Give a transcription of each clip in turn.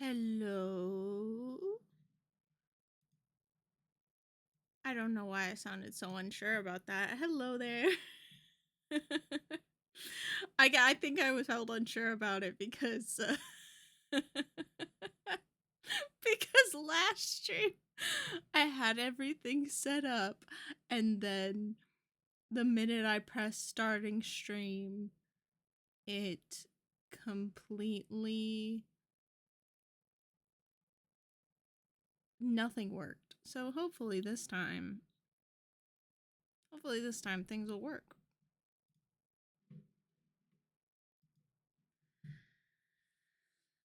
Hello. I don't know why I sounded so unsure about that. Hello there. I think I was held unsure about it because because last stream I had everything set up, and then the minute I pressed starting stream, it completely nothing worked. So hopefully this time things will work.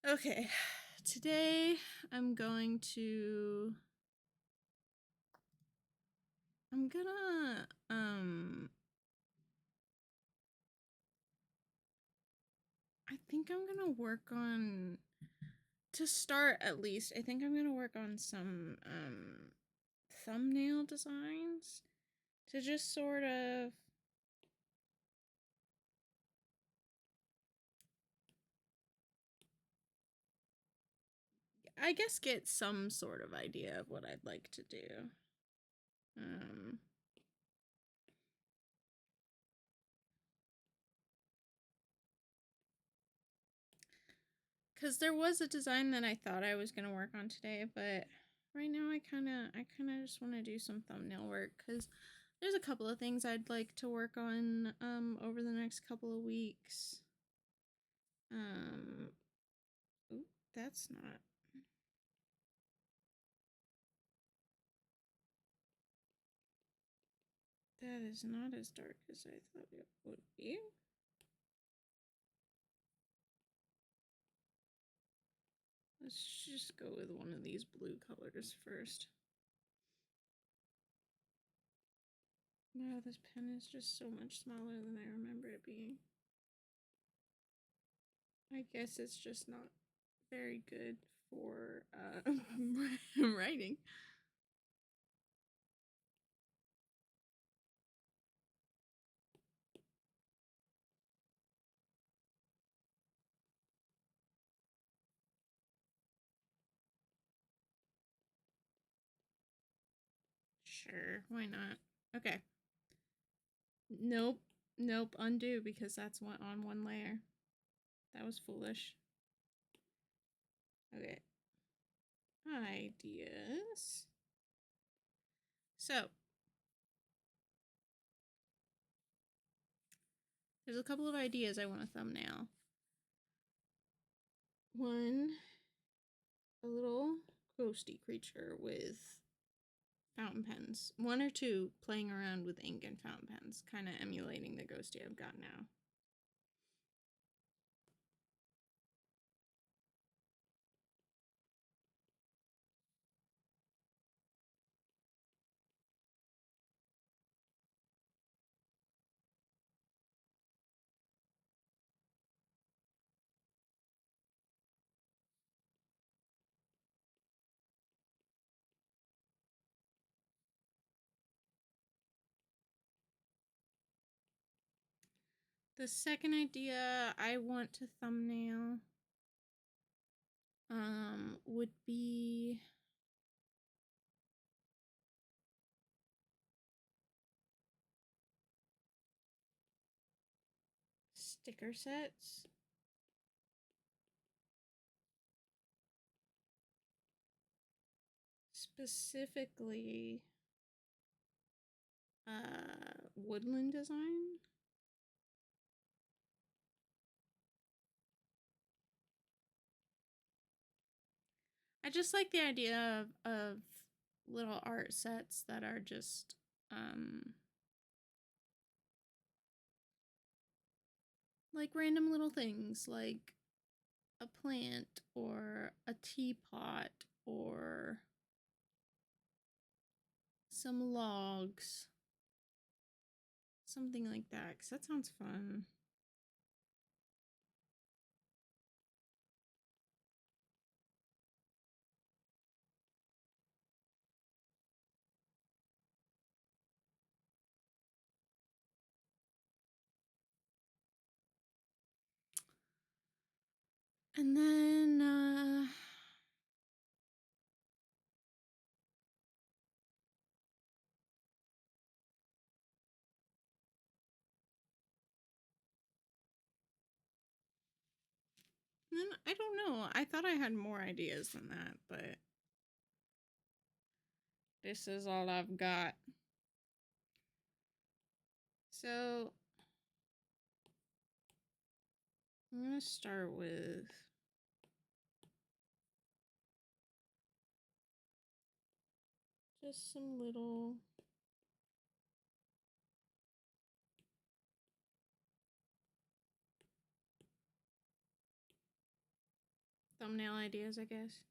Okay, today I'm gonna I think I'm gonna work on, to start at least, I think I'm gonna work on some thumbnail designs to just sort of I guess get some sort of idea of what I'd like to do. Because there was a design that I thought I was gonna work on today, but right now I kind of just want to do some thumbnail work because there's a couple of things I'd like to work on over the next couple of weeks. Ooh, that's not. That is not as dark as I thought it would be. Let's just go with one of these blue colors first. Wow, this pen is just so much smaller than I remember it being. I guess it's just not very good for writing. Sure, why not? Okay. Nope. Nope, undo because that's on one layer. That was foolish. Okay. Ideas. So, there's a couple of ideas I want to thumbnail. One, a little ghosty creature with fountain pens. One or two playing around with ink and fountain pens, kind of emulating the ghosty I've got now. The second idea I want to thumbnail would be sticker sets. Specifically woodland design. I just like the idea of little art sets that are just like random little things, like a plant or a teapot or some logs, something like that, because that sounds fun. And then And I don't know. I thought I had more ideas than that, but this is all I've got. So I'm gonna start with just some little thumbnail ideas, I guess.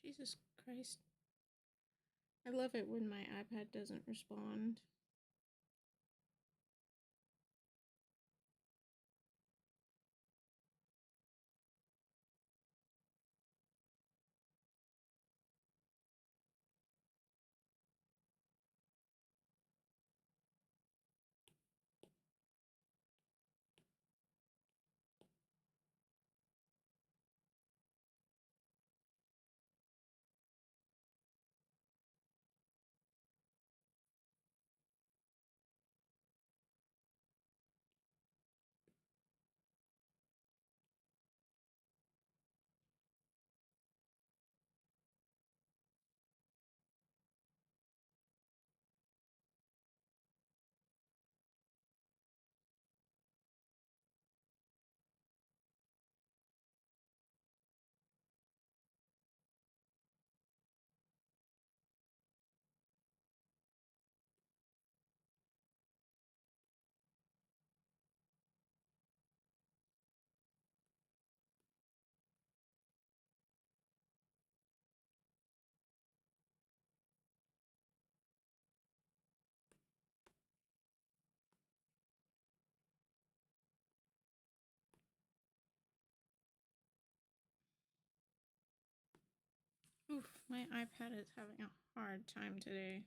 Jesus Christ. I love it when my iPad doesn't respond. Oof, my iPad is having a hard time today.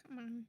Come on.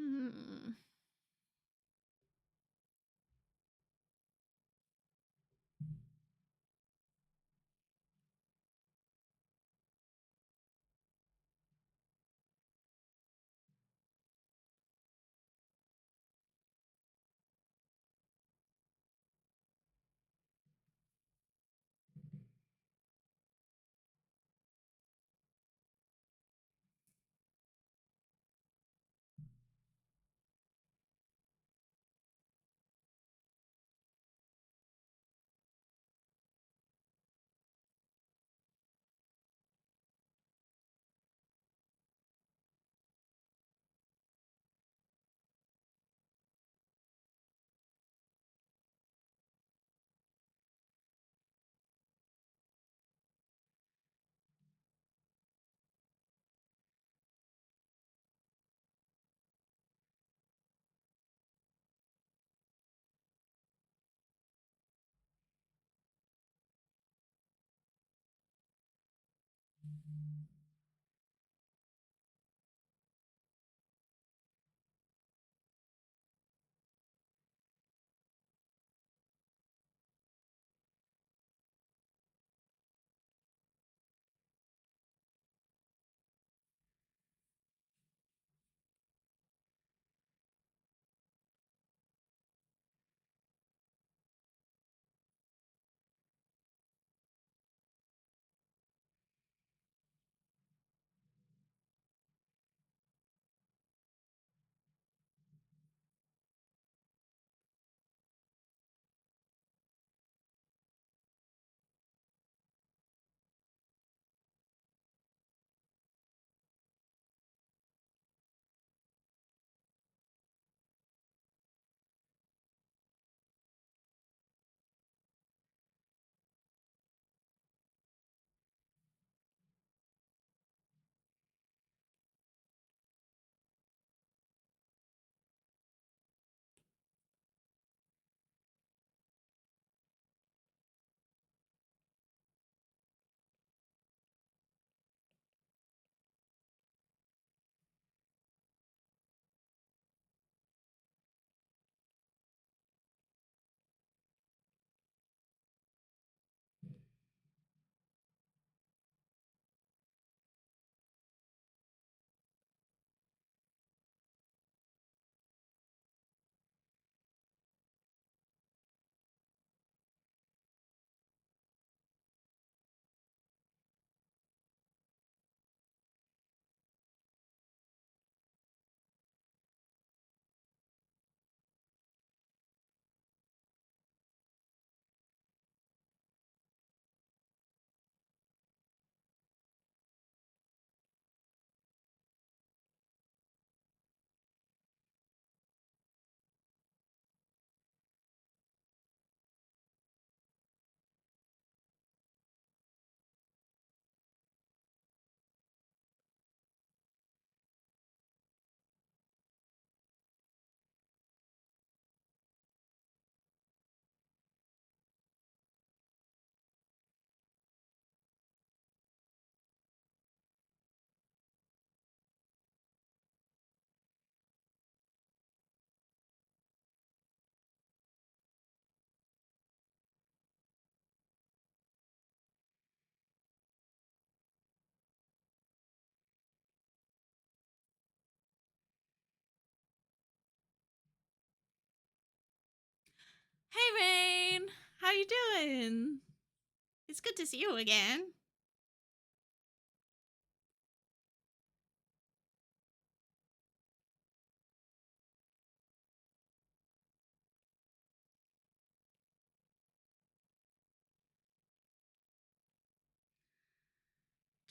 Hmm. Hey, Rain. How you doing? It's good to see you again.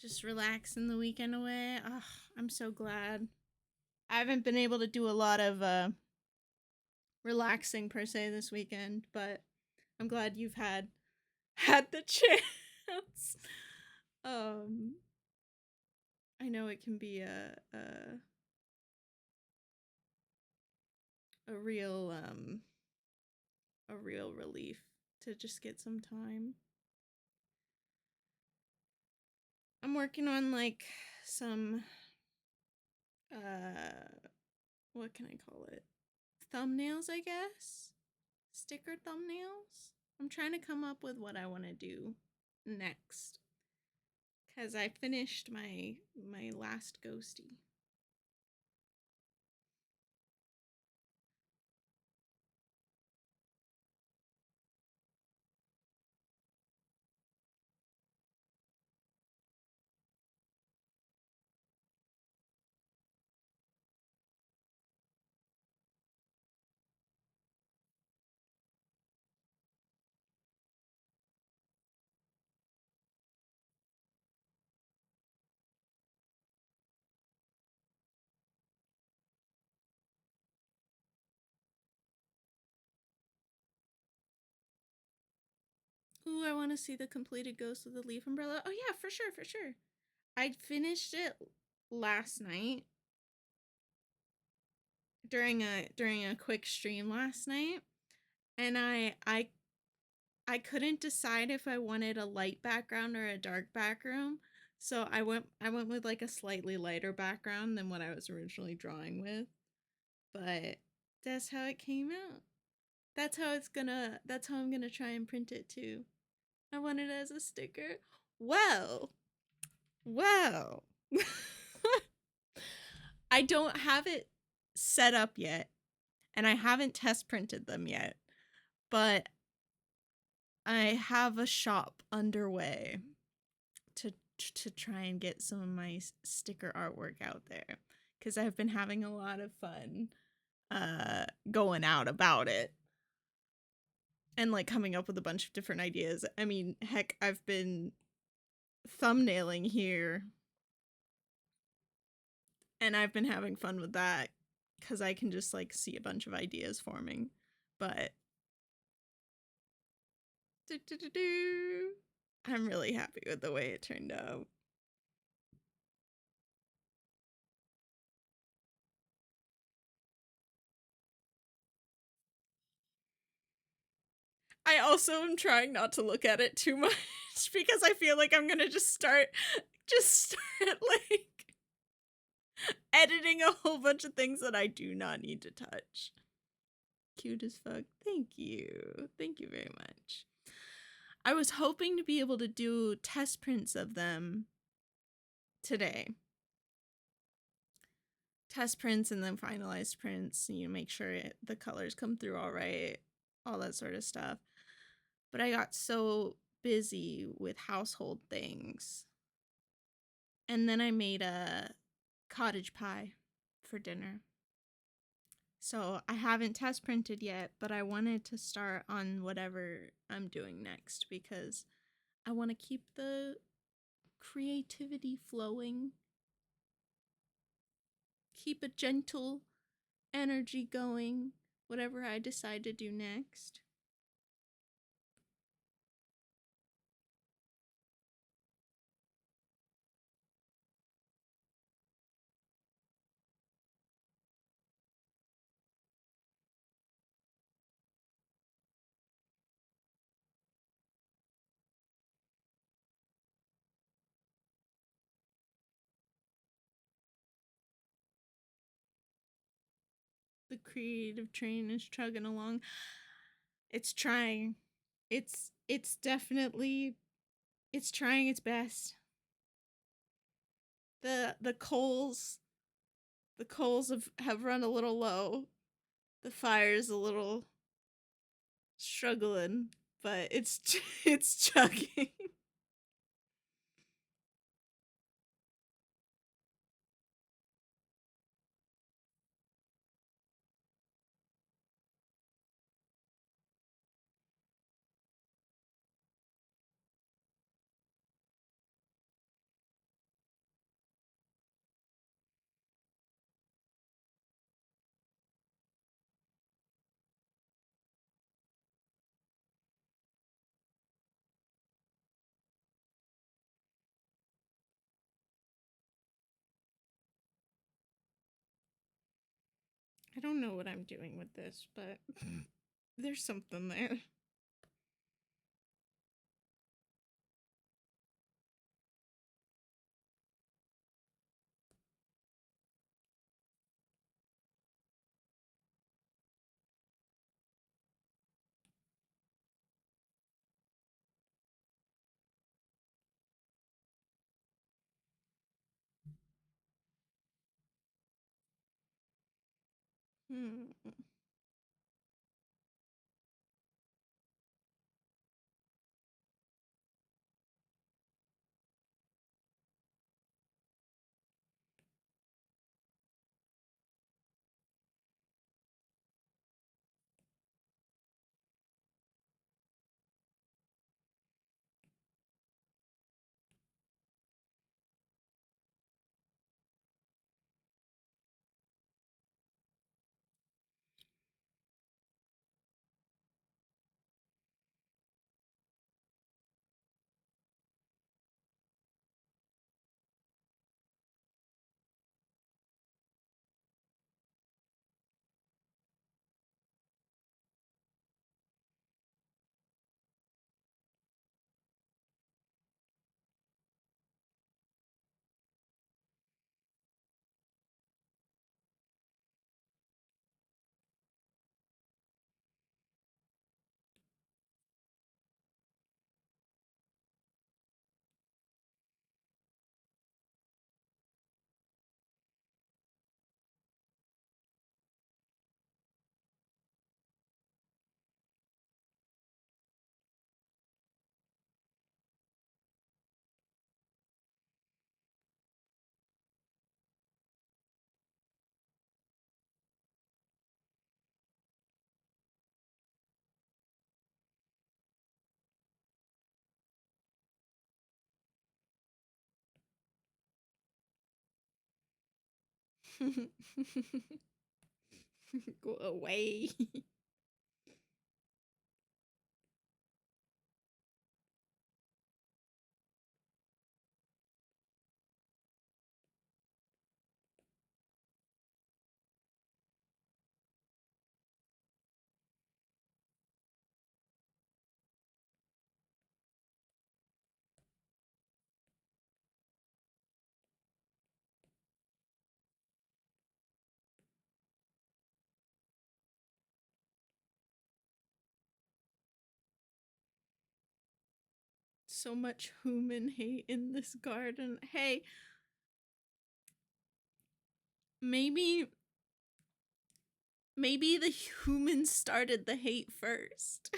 Just relaxing the weekend away. Oh, I'm so glad. I haven't been able to do a lot of relaxing per se this weekend, but I'm glad you've had the chance. um I know it can be a real a real relief to just get some time. I'm working on like some what can I call it? Thumbnails, I guess. Sticker thumbnails. I'm trying to come up with what I want to do next, cuz I finished my last ghosty. Ooh, I want to see the completed Ghost of the Leaf Umbrella. Oh yeah, for sure, for sure. I finished it last night during a quick stream last night, and I couldn't decide if I wanted a light background or a dark background. So I went with like a slightly lighter background than what I was originally drawing with. But that's how it came out. That's how I'm gonna try and print it too. I want it as a sticker. Well, well. I don't have it set up yet, and I haven't test printed them yet, but I have a shop underway to try and get some of my sticker artwork out there, because I've been having a lot of fun going out about it and like coming up with a bunch of different ideas. I mean, heck, I've been thumbnailing here and I've been having fun with that because I can just like see a bunch of ideas forming. But I'm really happy with the way it turned out. I also am trying not to look at it too much because I feel like I'm gonna just start like editing a whole bunch of things that I do not need to touch. Cute as fuck. Thank you. Thank you very much. I was hoping to be able to do test prints of them today. Test prints and then finalized prints, you know, make sure the colors come through all right, all that sort of stuff. But I got so busy with household things. And then I made a cottage pie for dinner. So I haven't test printed yet, but I wanted to start on whatever I'm doing next because I want to keep the creativity flowing. Keep a gentle energy going, whatever I decide to do next. The creative train is chugging along. It's trying. It's definitely it's trying its best. The coals have run a little low. The fire's a little struggling, but it's it's chugging. I don't know what I'm doing with this, but there's something there. Hmm. Go away. So much human hate in this garden. Hey, maybe the humans started the hate first.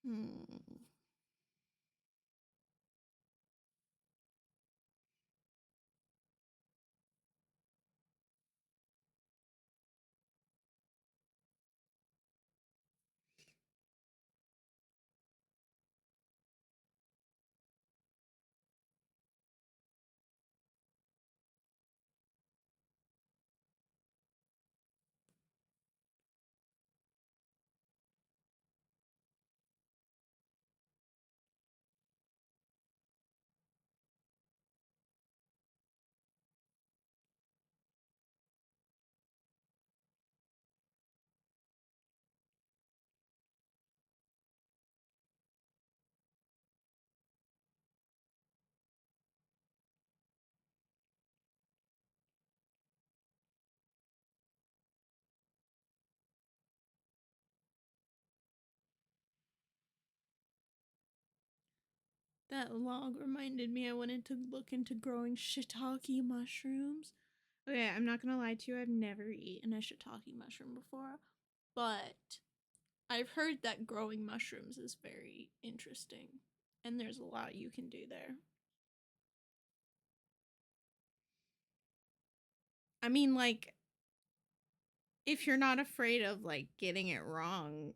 Hmm. That log reminded me I wanted to look into growing shiitake mushrooms. Okay, I'm not gonna lie to you, I've never eaten a shiitake mushroom before, but I've heard that growing mushrooms is very interesting, and there's a lot you can do there. I mean, like, if you're not afraid of, like, getting it wrong,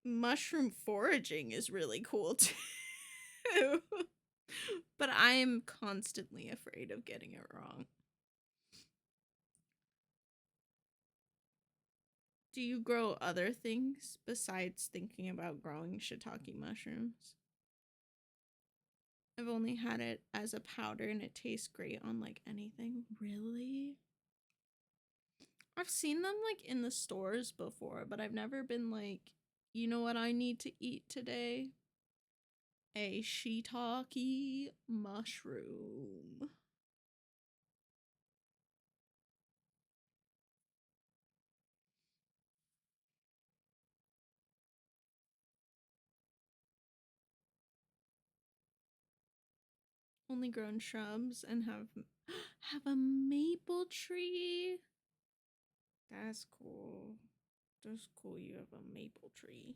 mushroom foraging is really cool too. But I'm constantly afraid of getting it wrong. Do you grow other things besides thinking about growing shiitake mushrooms? I've only had it as a powder and it tastes great on like anything. Really? I've seen them like in the stores before, but I've never been like, you know what I need to eat today? A shiitake mushroom. Only grown shrubs and have a maple tree. That's cool. That's cool. You have a maple tree.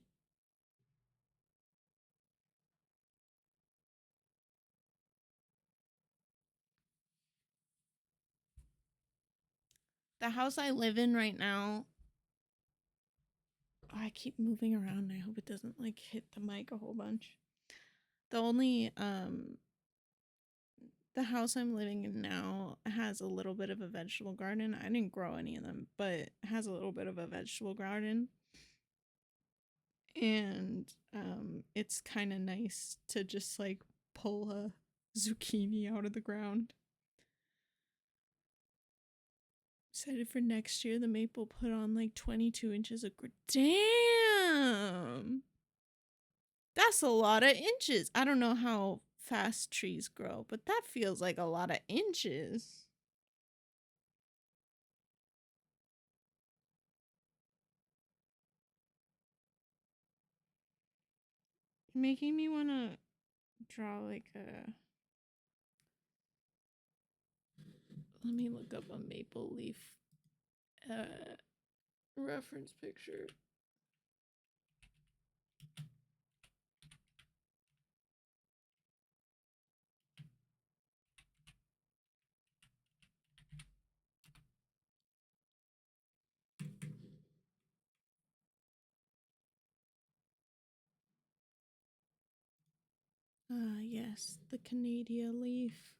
The house I live in right now. Oh, I keep moving around. I hope it doesn't like hit the mic a whole bunch. The only the house I'm living in now has a little bit of a vegetable garden. I didn't grow any of them, but it has a little bit of a vegetable garden. And it's kind of nice to just like pull a zucchini out of the ground. Excited for next year. The maple put on like 22 inches of damn. That's a lot of inches. I don't know how fast trees grow, but that feels like a lot of inches. Making me want to draw like a. Let me look up a maple leaf reference picture. Ah, yes, the Canadian leaf.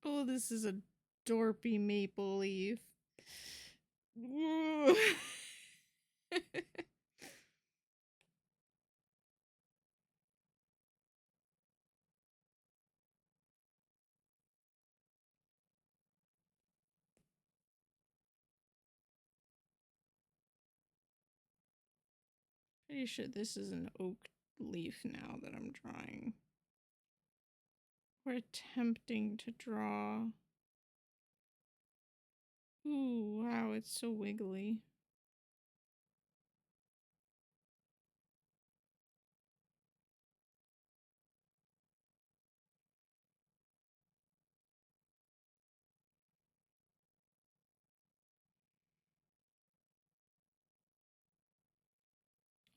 Oh, this is a dorpy maple leaf. Pretty sure this is an oak leaf now that I'm drawing. We're attempting to draw. Ooh, wow, it's so wiggly.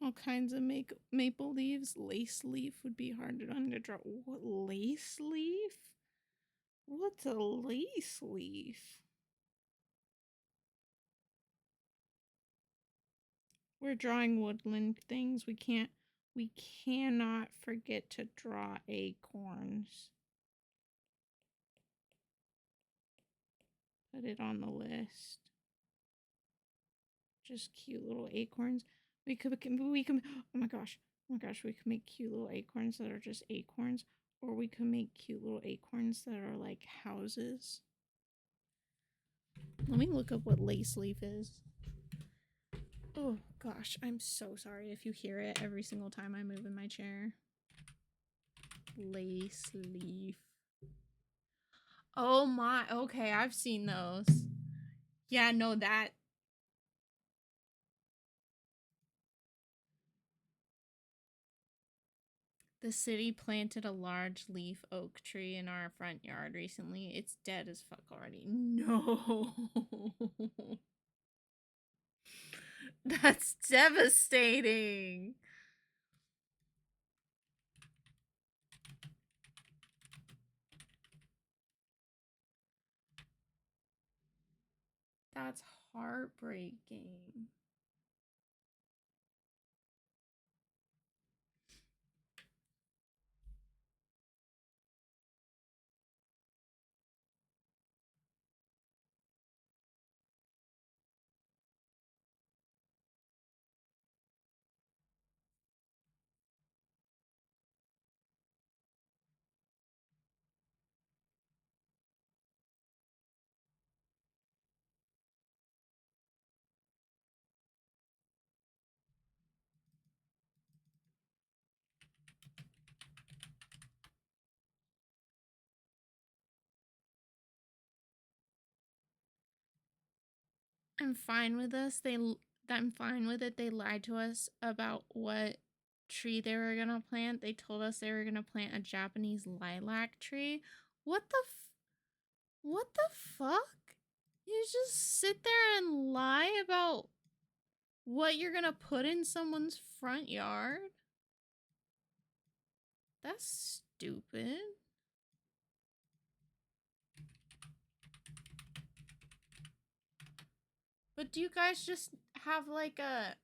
All kinds of maple leaves. Lace leaf would be hard to draw. What, lace leaf? What's a lace leaf? We're drawing woodland things. We cannot forget to draw acorns. Put it on the list. Just cute little acorns. We can, oh my gosh, we can make cute little acorns that are just acorns, or we can make cute little acorns that are like houses. Let me look up what lace leaf is. Oh gosh, I'm so sorry if you hear it every single time I move in my chair. Lace leaf. Oh my, okay, I've seen those. Yeah, no, that. The city planted a large leaf oak tree in our front yard recently. It's dead as fuck already. No. That's devastating. That's heartbreaking. I'm fine with this. I'm fine with it. They lied to us about what tree they were gonna plant. They told us they were gonna plant a Japanese lilac tree. What the what the fuck? You just sit there and lie about what you're gonna put in someone's front yard? That's stupid. But do you guys just have like a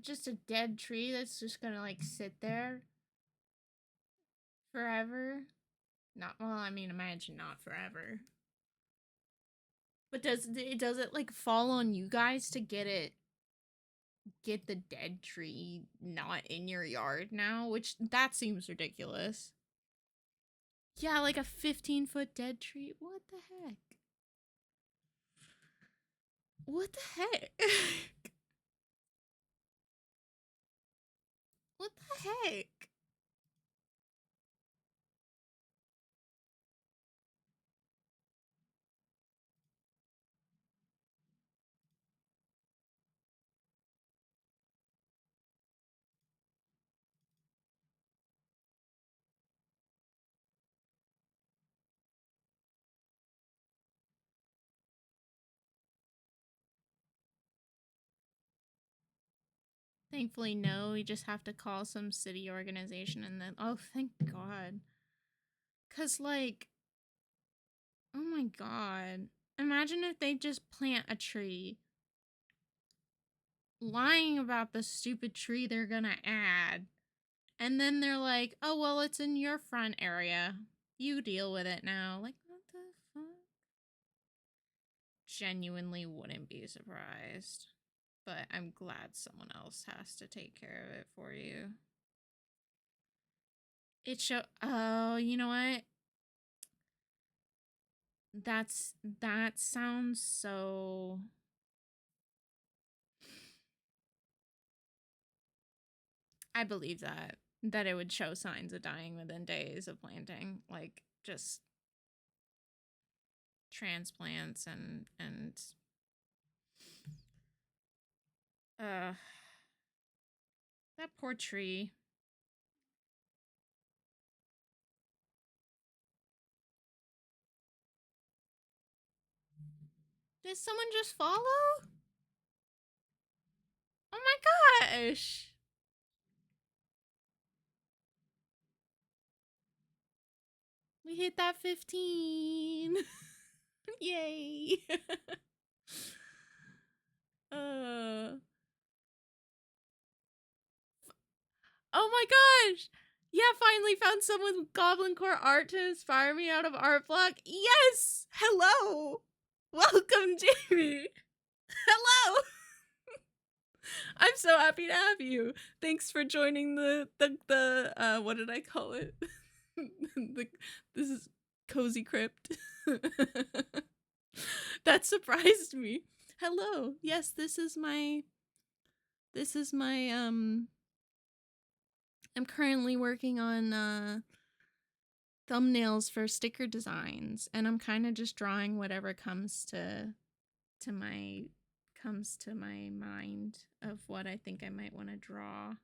just a dead tree that's just gonna like sit there forever? Not well, I mean, imagine not forever. But does it like fall on you guys to get the dead tree not in your yard now? Which that seems ridiculous. Yeah, like a 15-foot dead tree. What the heck? What the heck? What the heck? Thankfully, no. We just have to call some city organization and then. Oh, thank God. Because, like. Oh my God. Imagine if they just plant a tree. Lying about the stupid tree they're gonna add. And then they're like, oh, well, it's in your front area. You deal with it now. Like, what the fuck? Genuinely wouldn't be surprised. But I'm glad someone else has to take care of it for you. Oh, you know what? That sounds so. I believe that it would show signs of dying within days of planting, like just transplants and uh that poor tree. Did someone just follow? Oh my gosh. We hit that 15. Yay. uh Oh my gosh! Yeah, finally found someone with Goblin Core art to inspire me out of art block. Yes! Hello! Welcome, Jamie! Hello! I'm so happy to have you. Thanks for joining the what did I call it? This is Cozy Crypt. That surprised me. Hello. Yes, this is my I'm currently working on thumbnails for sticker designs, and I'm kind of just drawing whatever to my comes to my mind of what I think I might want to draw.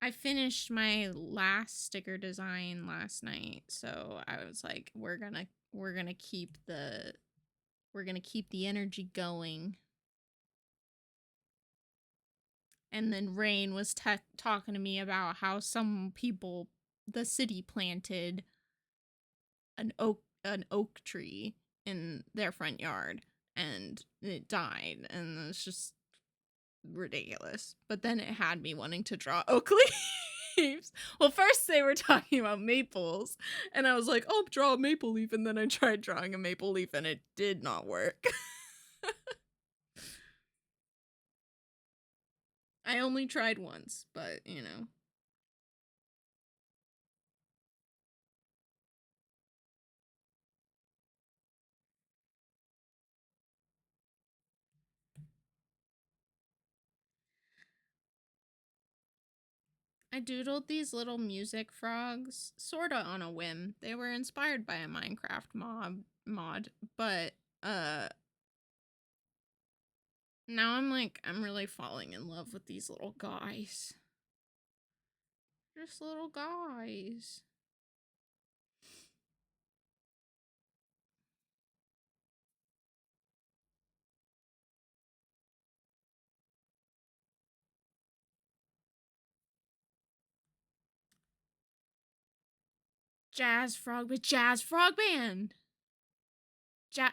I finished my last sticker design last night, so I was like, we're gonna keep the energy going. And then Rain was talking to me about how some people, the city planted an oak tree in their front yard, and it died, and it's just ridiculous. But then it had me wanting to draw oak leaves. Well, first they were talking about maples, and I was like, oh, draw a maple leaf, and then I tried drawing a maple leaf, and it did not work. I only tried once, but I doodled these little music frogs, sorta on a whim. They were inspired by a Minecraft mod, but now I'm really falling in love with these little guys. Just little guys. Jazz frog, but jazz frog band.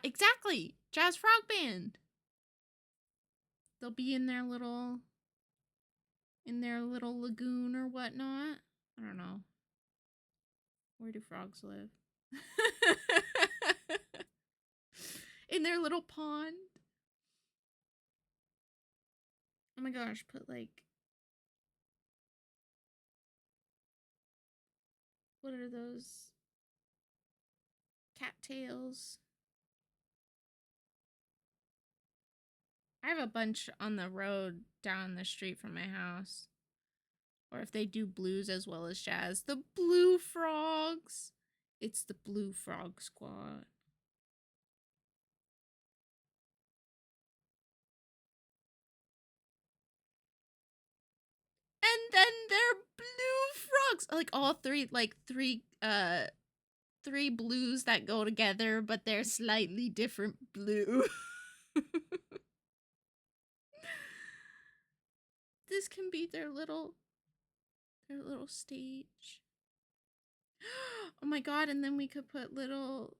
Exactly, jazz frog band. They'll be in their little lagoon or whatnot. I don't know. Where do frogs live? In their little pond. Oh my gosh, put what are those? Cattails. I have a bunch on the road down the street from my house. Or if they do blues as well as jazz, the blue frogs. It's the blue frog squad. And then they're blue frogs. Like all three, three blues that go together, but they're slightly different blue. This can be their little stage. Oh my god, and then we could put little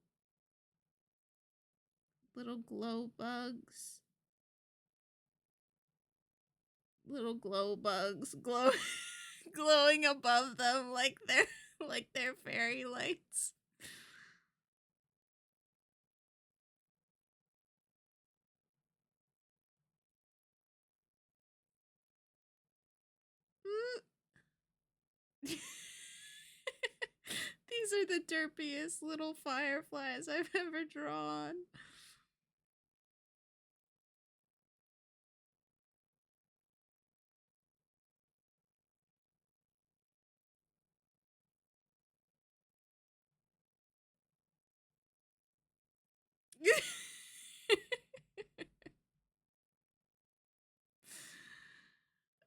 glow bugs. Little glow bugs glowing above them like they're fairy lights. These are the derpiest little fireflies I've ever drawn.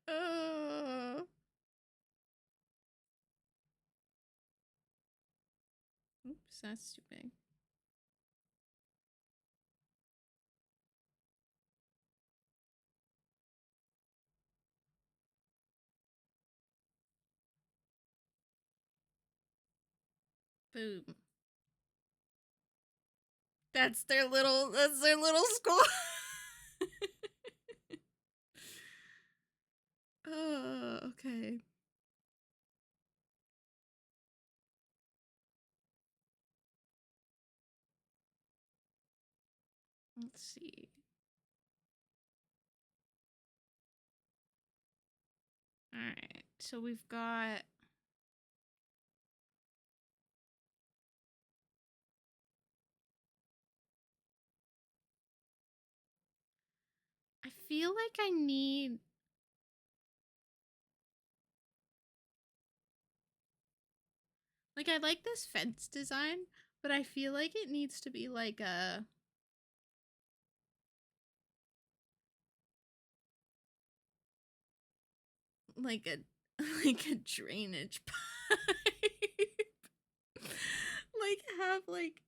Oh. Oops, that's too big. Boom. That's their little school. Oh, okay. Let's see. All right. So we've got feel like I need... Like, I like this fence design, but I feel like it needs to be like a... Like a... Like a drainage pipe. Like, have like...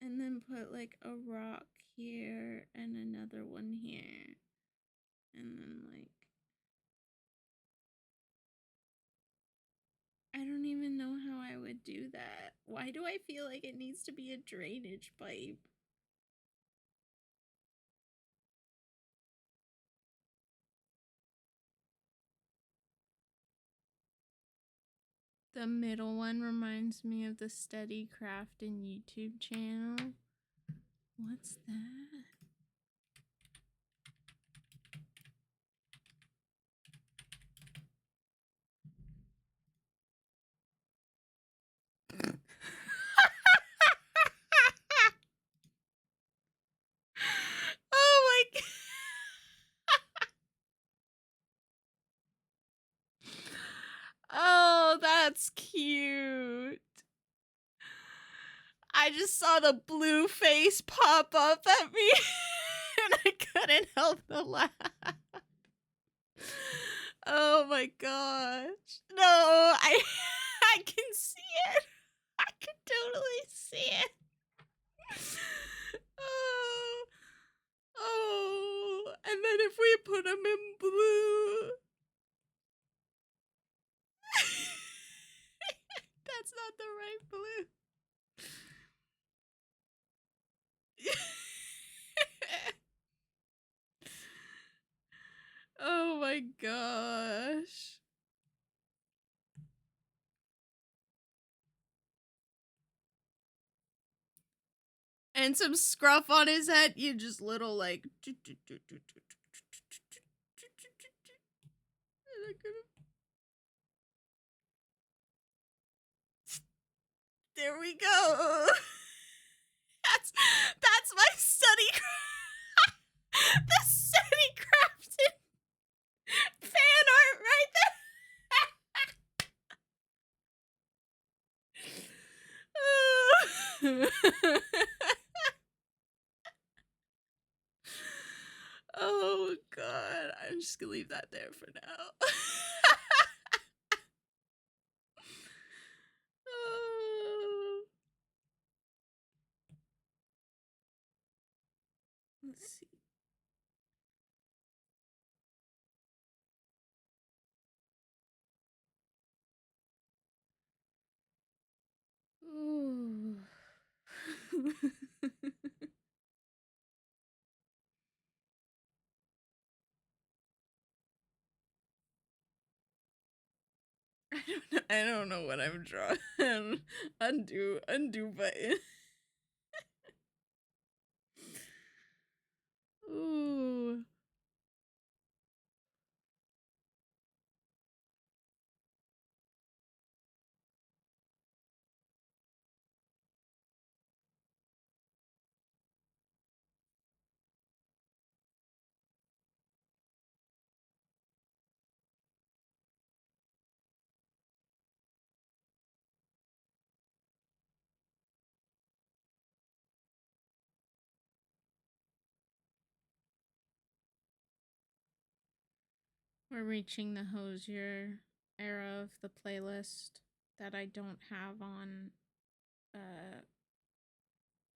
And then put like a rock here and another one here. And then like... I don't even know how I would do that. Why do I feel like it needs to be a drainage pipe? The middle one reminds me of the Steady Crafting YouTube channel. What's that? Oh my god. Oh, that's cute. I just saw the blue face pop up at me and I couldn't help but laugh. Oh my gosh. No, I can see it. I can totally see it. Oh, and then if we put them in blue. That's not the right blue. Oh my gosh. And some scruff on his head. You just little like... There we go. That's my study. The study crafted fan art right there. Oh god, I'm just gonna leave that there for now. Let's see. Ooh. I don't know what I'm drawing. Undo button. Ooh. We're reaching the Hosier era of the playlist that I don't have on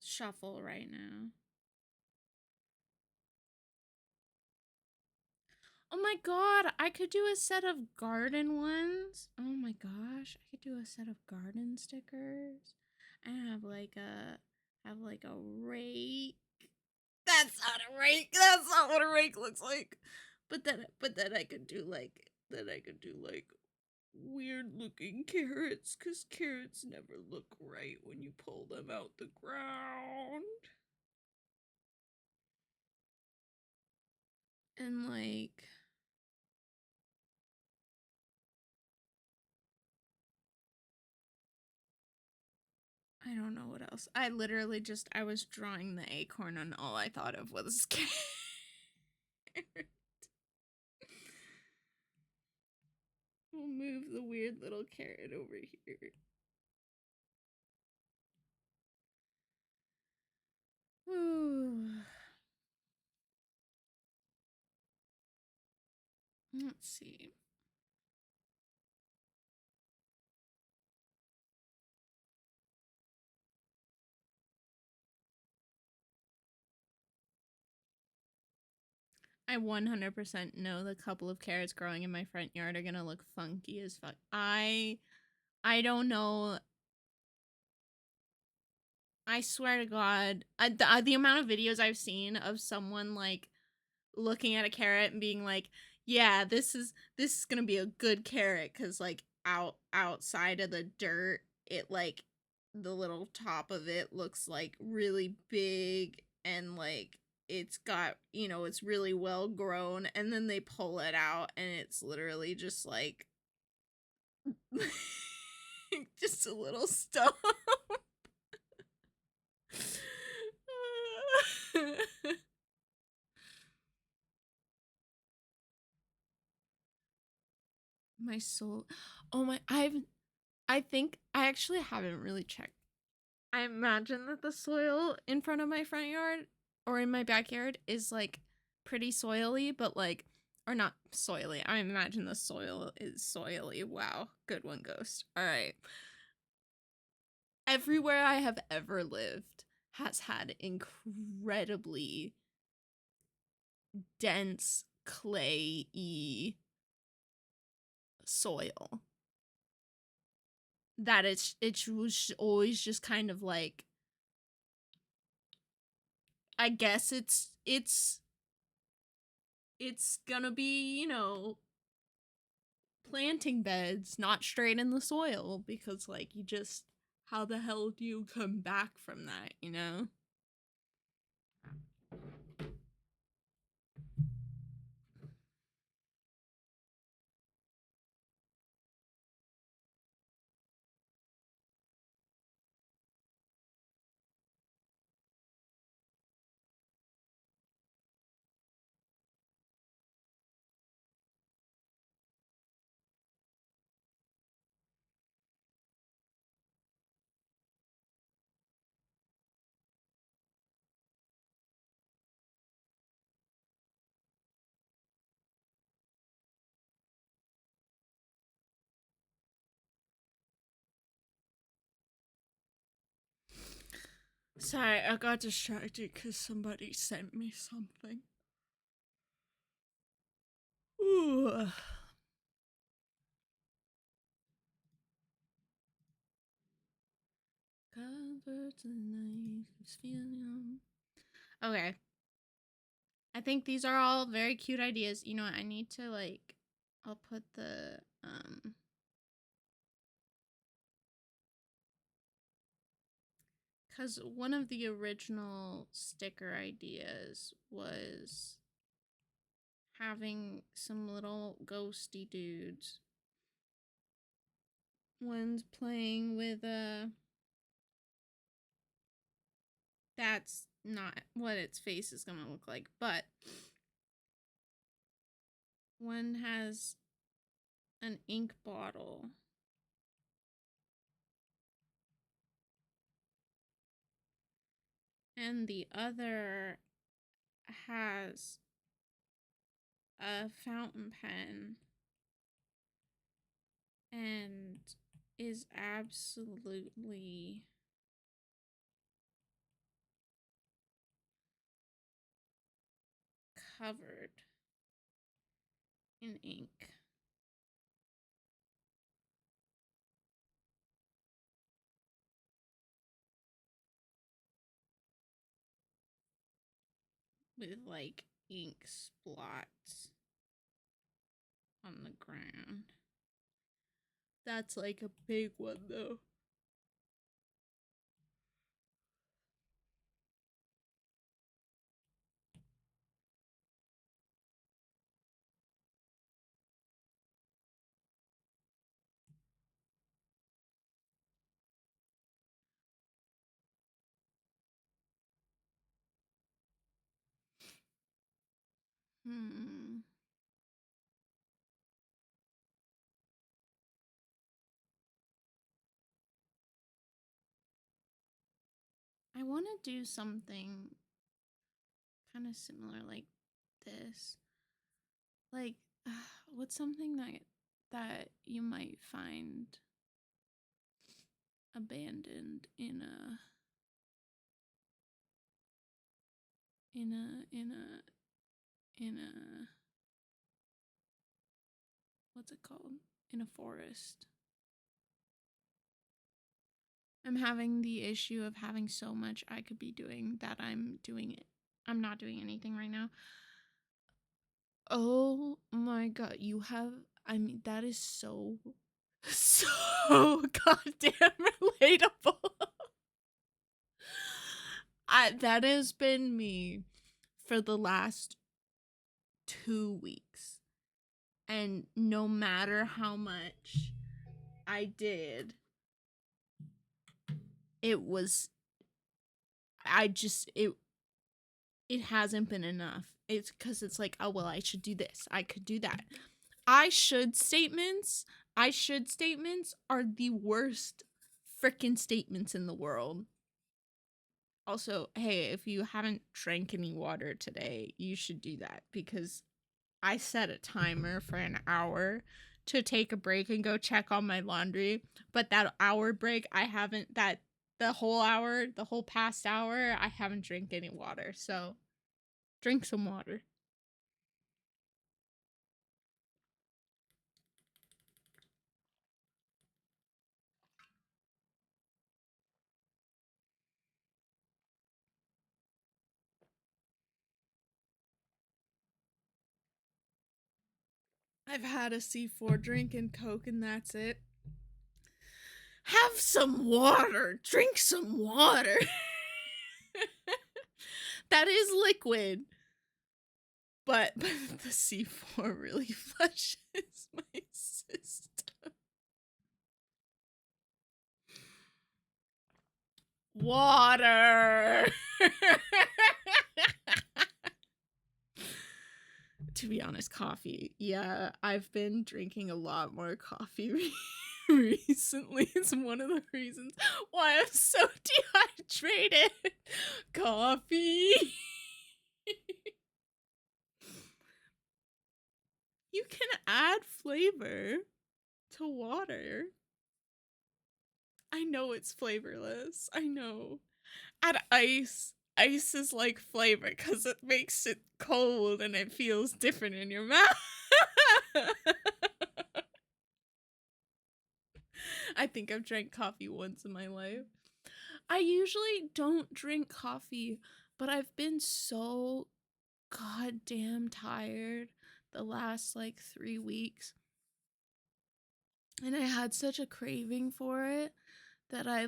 shuffle right now. Oh my god, I could do a set of garden ones. Oh my gosh, I could do a set of garden stickers. And have like a rake. That's not a rake. That's not what a rake looks like. But then I could do like weird looking carrots, cuz carrots never look right when you pull them out the ground. And like I don't know what else. I literally just I was drawing the acorn and all I thought of was carrot. We'll move the weird little carrot over here. Ooh. Let's see. I 100% know the couple of carrots growing in my front yard are gonna look funky as fuck. I don't know. I swear to God, the amount of videos I've seen of someone like looking at a carrot and being like, "Yeah, this is gonna be a good carrot," because like outside of the dirt, it like the little top of it looks like really big and like it's got it's really well grown, and then they pull it out and it's literally just like just a little stump. My soul. Oh my, I think I actually haven't really checked. I imagine that the soil in front of my front yard or in my backyard is like pretty soily, but like or not soily. I imagine the soil is soily. Wow, good one, Ghost. All right. Everywhere I have ever lived has had incredibly dense clayey soil that it was always just kind of like I guess it's gonna be, planting beds, not straight in the soil, because like you just how the hell do you come back from that, you know? Sorry, I got distracted because somebody sent me something. Ooh. Okay. I think these are all very cute ideas. You know what? I need to like I'll put the cuz one of the original sticker ideas was having some little ghosty dudes. One's playing with a that's not what its face is going to look like, but one has an ink bottle and the other has a fountain pen and is absolutely covered in ink. With like ink splots on the ground. That's like a big one though. Hmm. I want to do something kind of similar like this. Like, what's something that you might find abandoned in a in a in a what's it called? In a forest. I'm having the issue of having so much I could be doing that I'm doing it. I'm not doing anything right now. Oh my god, you have, I mean, that is so goddamn relatable. That has been me for the last 2 weeks. And no matter how much I did, it was, it hasn't been enough. It's because it's like, oh, well, I should do this. I could do that. I should statements are the worst freaking statements in the world. Also, hey, if you haven't drank any water today, you should do that because I set a timer for an hour to take a break and go check on my laundry. But that hour break, the whole past hour, I haven't drank any water. So drink some water. I've had a C4 drink and Coke and that's it. Have some water. Drink some water. That is liquid. But the C4 really flushes my system. Water. To be honest, coffee. Yeah, I've been drinking a lot more coffee recently. It's one of the reasons why I'm so dehydrated. Coffee. You can add flavor to water. I know it's flavorless. I know. Add ice. Ice is like flavor because it makes it cold and it feels different in your mouth. I think I've drank coffee once in my life. I usually don't drink coffee, but I've been so goddamn tired the last like 3 weeks. And I had such a craving for it that I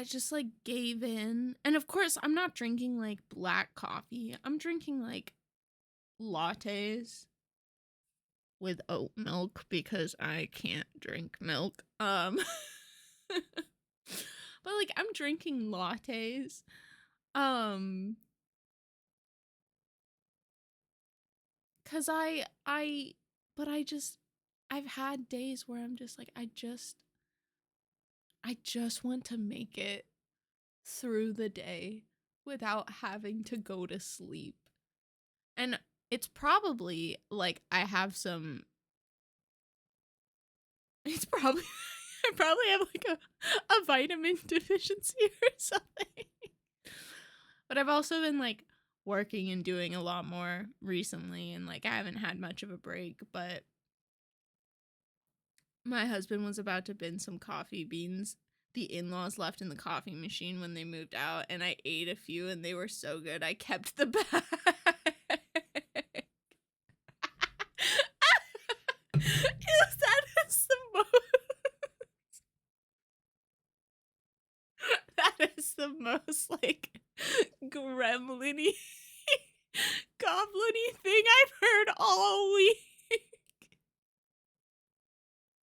just like gave in. And of course, I'm not drinking like black coffee. I'm drinking like lattes with oat milk because I can't drink milk. But like I'm drinking lattes. Cuz but I've had days where I'm just like I just want to make it through the day without having to go to sleep. And it's probably like it's probably I probably have like a vitamin deficiency or something. But I've also been like working and doing a lot more recently and like I haven't had much of a break, but my husband was about to bin some coffee beans the in-laws left in the coffee machine when they moved out, and I ate a few and they were so good I kept the bag. That is the most like gremlin-y goblin-y thing I've heard all week.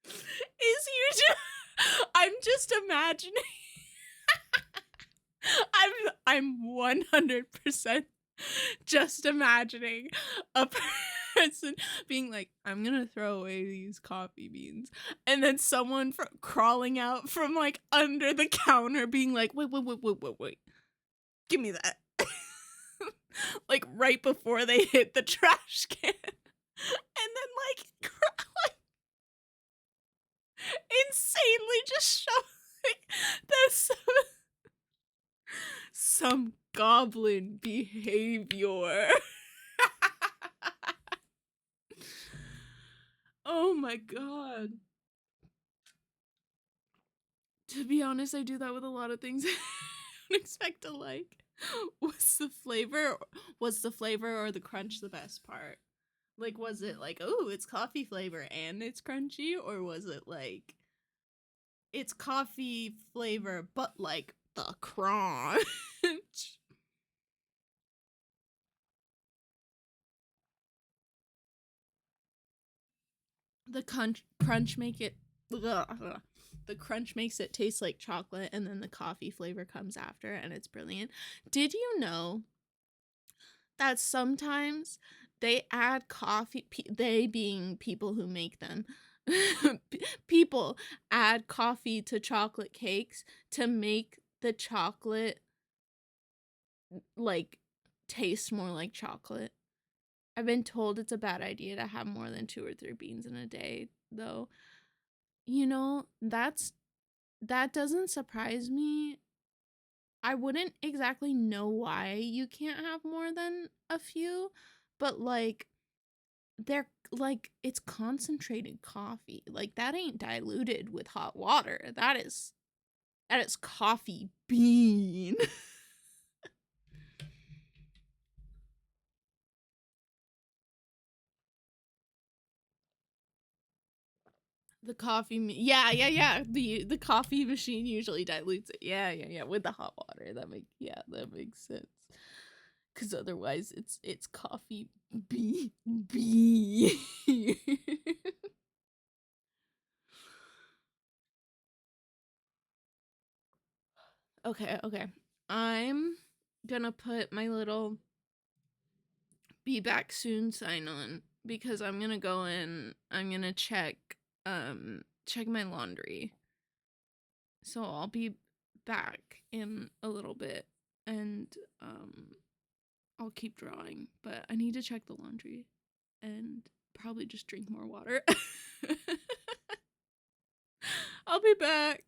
Is you just I'm just imagining I'm 100% Just imagining a person being like, I'm gonna throw away these coffee beans. And then someone crawling out from like under the counter being like, wait. Give me that. Like right before they hit the trash can. And then like insanely just showing this some goblin behavior. Oh my god. To be honest, I do that with a lot of things I don't expect to like. Was the flavor or the crunch the best part? Like, was it like, oh, it's coffee flavor and it's crunchy? Or was it like, it's coffee flavor, but like the crunch? The crunch make it the crunch makes it taste like chocolate, and then the coffee flavor comes after, and it's brilliant. Did you know that sometimes they add coffee, they being people who make them, people add coffee to chocolate cakes to make the chocolate like taste more like chocolate? I've been told it's a bad idea to have more than 2 or 3 beans in a day, though. You know, that doesn't surprise me. I wouldn't exactly know why you can't have more than a few, but like they're like, it's concentrated coffee. Like that ain't diluted with hot water. That is coffee bean. The yeah. The coffee machine usually dilutes it. Yeah. With the hot water. That makes sense. Cause otherwise it's coffee bee. Okay. I'm gonna put my little be back soon sign on because I'm gonna go in. I'm gonna check my laundry. So I'll be back in a little bit, and I'll keep drawing, but I need to check the laundry and probably just drink more water. I'll be back.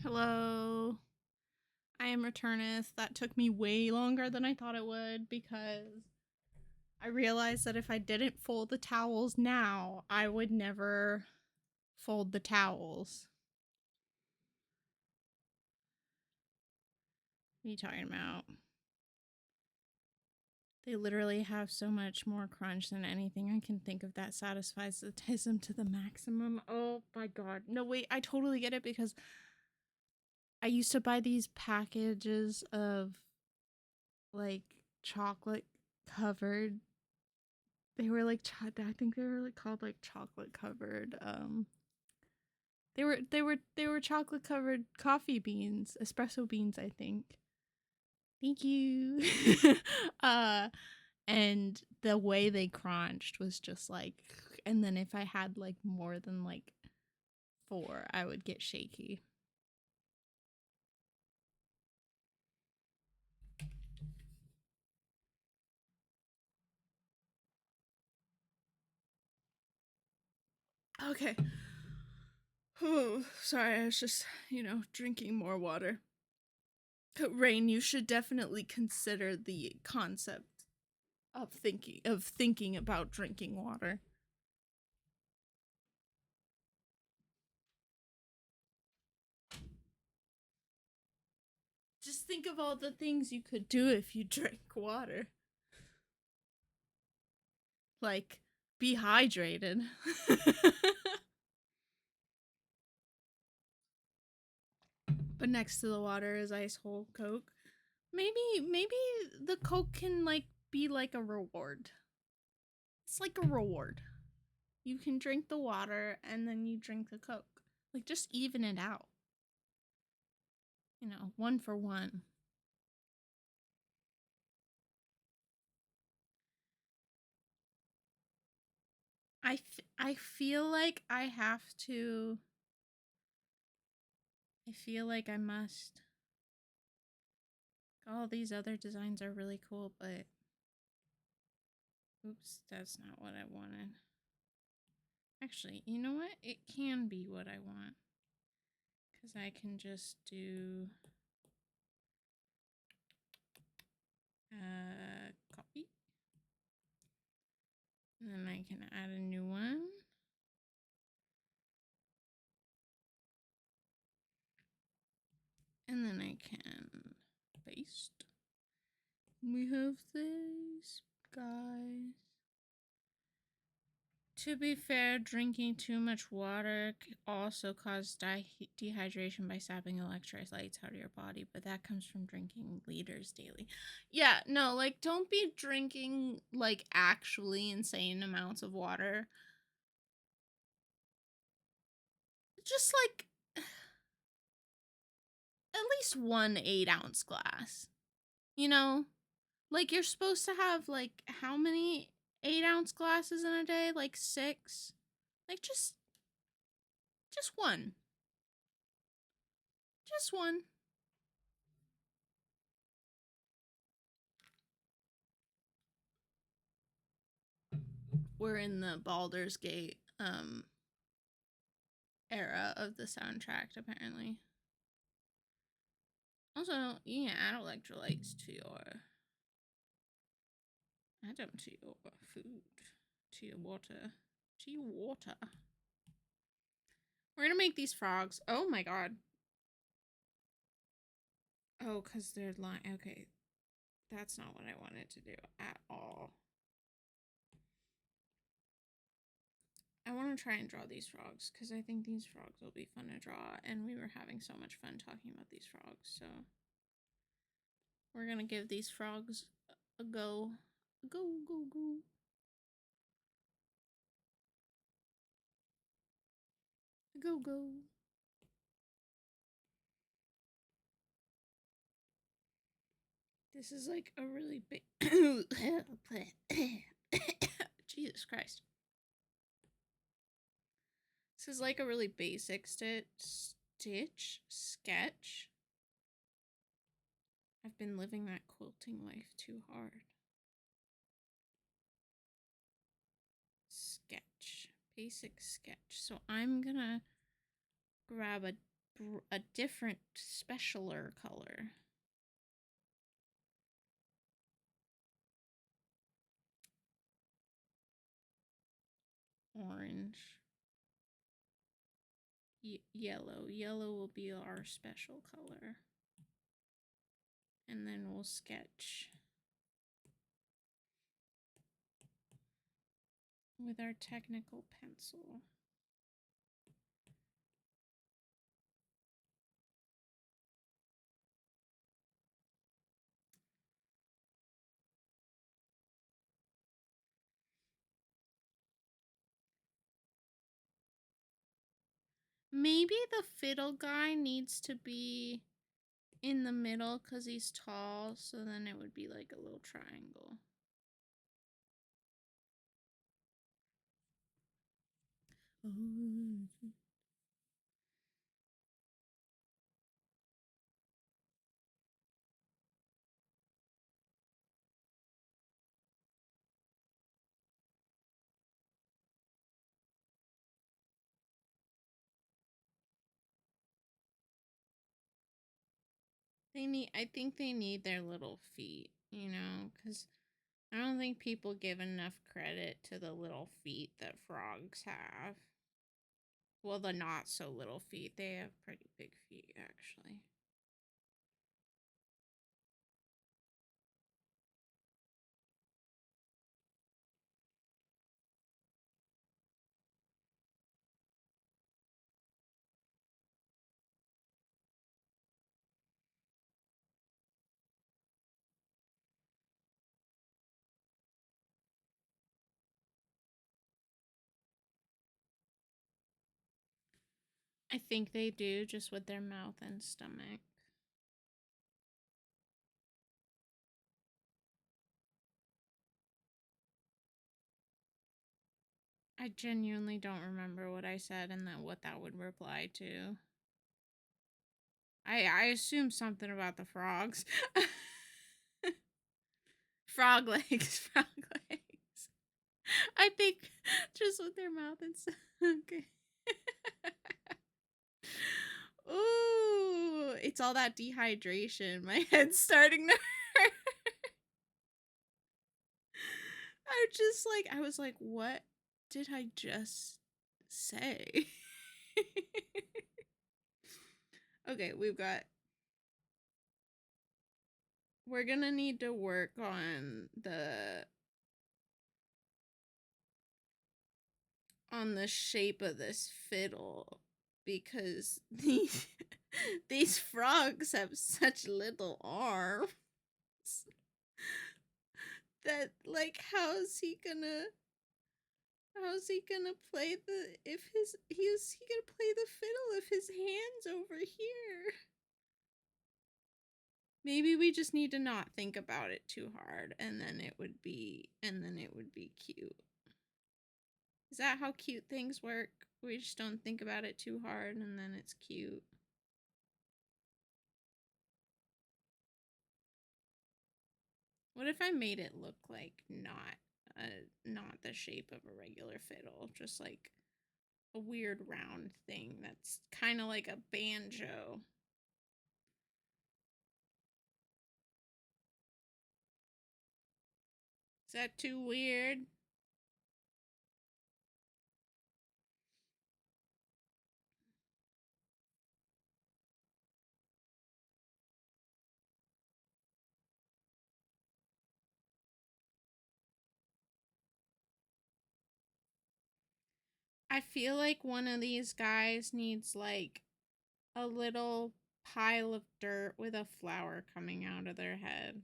Hello. I am Returneth. That took me way longer than I thought it would because I realized that if I didn't fold the towels now, I would never fold the towels. What are you talking about? They literally have so much more crunch than anything I can think of that satisfies the tism to the maximum. Oh my god. No, wait, I totally get it because I used to buy these packages of like chocolate covered. They were like I think they were like called like chocolate covered they were chocolate covered coffee beans, espresso beans, I think. Thank you. uh and the way they crunched was just like, and then if I had like more than like 4, I would get shaky. Okay. Oh, sorry, I was just, drinking more water. Rain, you should definitely consider the concept of thinking about drinking water. Just think of all the things you could do if you drank water. Like, be hydrated. But next to the water is ice cold Coke. Maybe the Coke can like be like a reward. It's like a reward. You can drink the water and then you drink the Coke. Like, just even it out. 1 for 1. I feel like I have to. I feel like I must. All these other designs are really cool, but. Oops, that's not what I wanted. Actually, you know what? It can be what I want. Because I can just do. Copy. And then I can add a new one. And then I can paste. We have this, guys. To be fair, drinking too much water also causes dehydration by sapping electrolytes out of your body, but that comes from drinking liters daily. Yeah, no, like, don't be drinking, like, actually insane amounts of water. Just, like, at least 1 8-ounce glass. Like, you're supposed to have, like, how many 8-ounce glasses in a day? Like, 6? Like, just 1. Just 1. We're in the Baldur's Gate era of the soundtrack, apparently. Also, you can add electrolytes to your food, to your water, We're gonna make these frogs. Oh my god. Oh, because they're okay. That's not what I wanted to do at all. I want to try and draw these frogs because I think these frogs will be fun to draw, and we were having so much fun talking about these frogs, so we're gonna give these frogs a go. Go, go, go. Go, go. This is like a really big. Jesus Christ. This is like a really basic sketch. I've been living that quilting life too hard. Sketch. Basic sketch. So I'm gonna grab a a different, specialer color. Orange. Yellow. Yellow will be our special color. And then we'll sketch with our technical pencil. Maybe the fiddle guy needs to be in the middle because he's tall, so then it would be like a little triangle. I think they need their little feet, you know, because I don't think people give enough credit to the little feet that frogs have. Well, the not so little feet. They have pretty big feet, actually. I think they do, just with their mouth and stomach. I genuinely don't remember what I said and then what that would reply to. I assume something about the frogs. Frog legs, frog legs. I think just with their mouth and stuff. Okay. Ooh, it's all that dehydration. My head's starting to hurt. I was like, what did I just say? Okay, we're gonna need to work on the shape of this fiddle because these frogs have such little arms that, like, how's he gonna play he gonna play the fiddle if his hand's over here? Maybe we just need to not think about it too hard and then it would be cute. Is that how cute things work? We just don't think about it too hard and then it's cute. What if I made it look like not the shape of a regular fiddle, just like a weird round thing that's kind of like a banjo? Is that too weird? I feel like one of these guys needs like a little pile of dirt with a flower coming out of their head.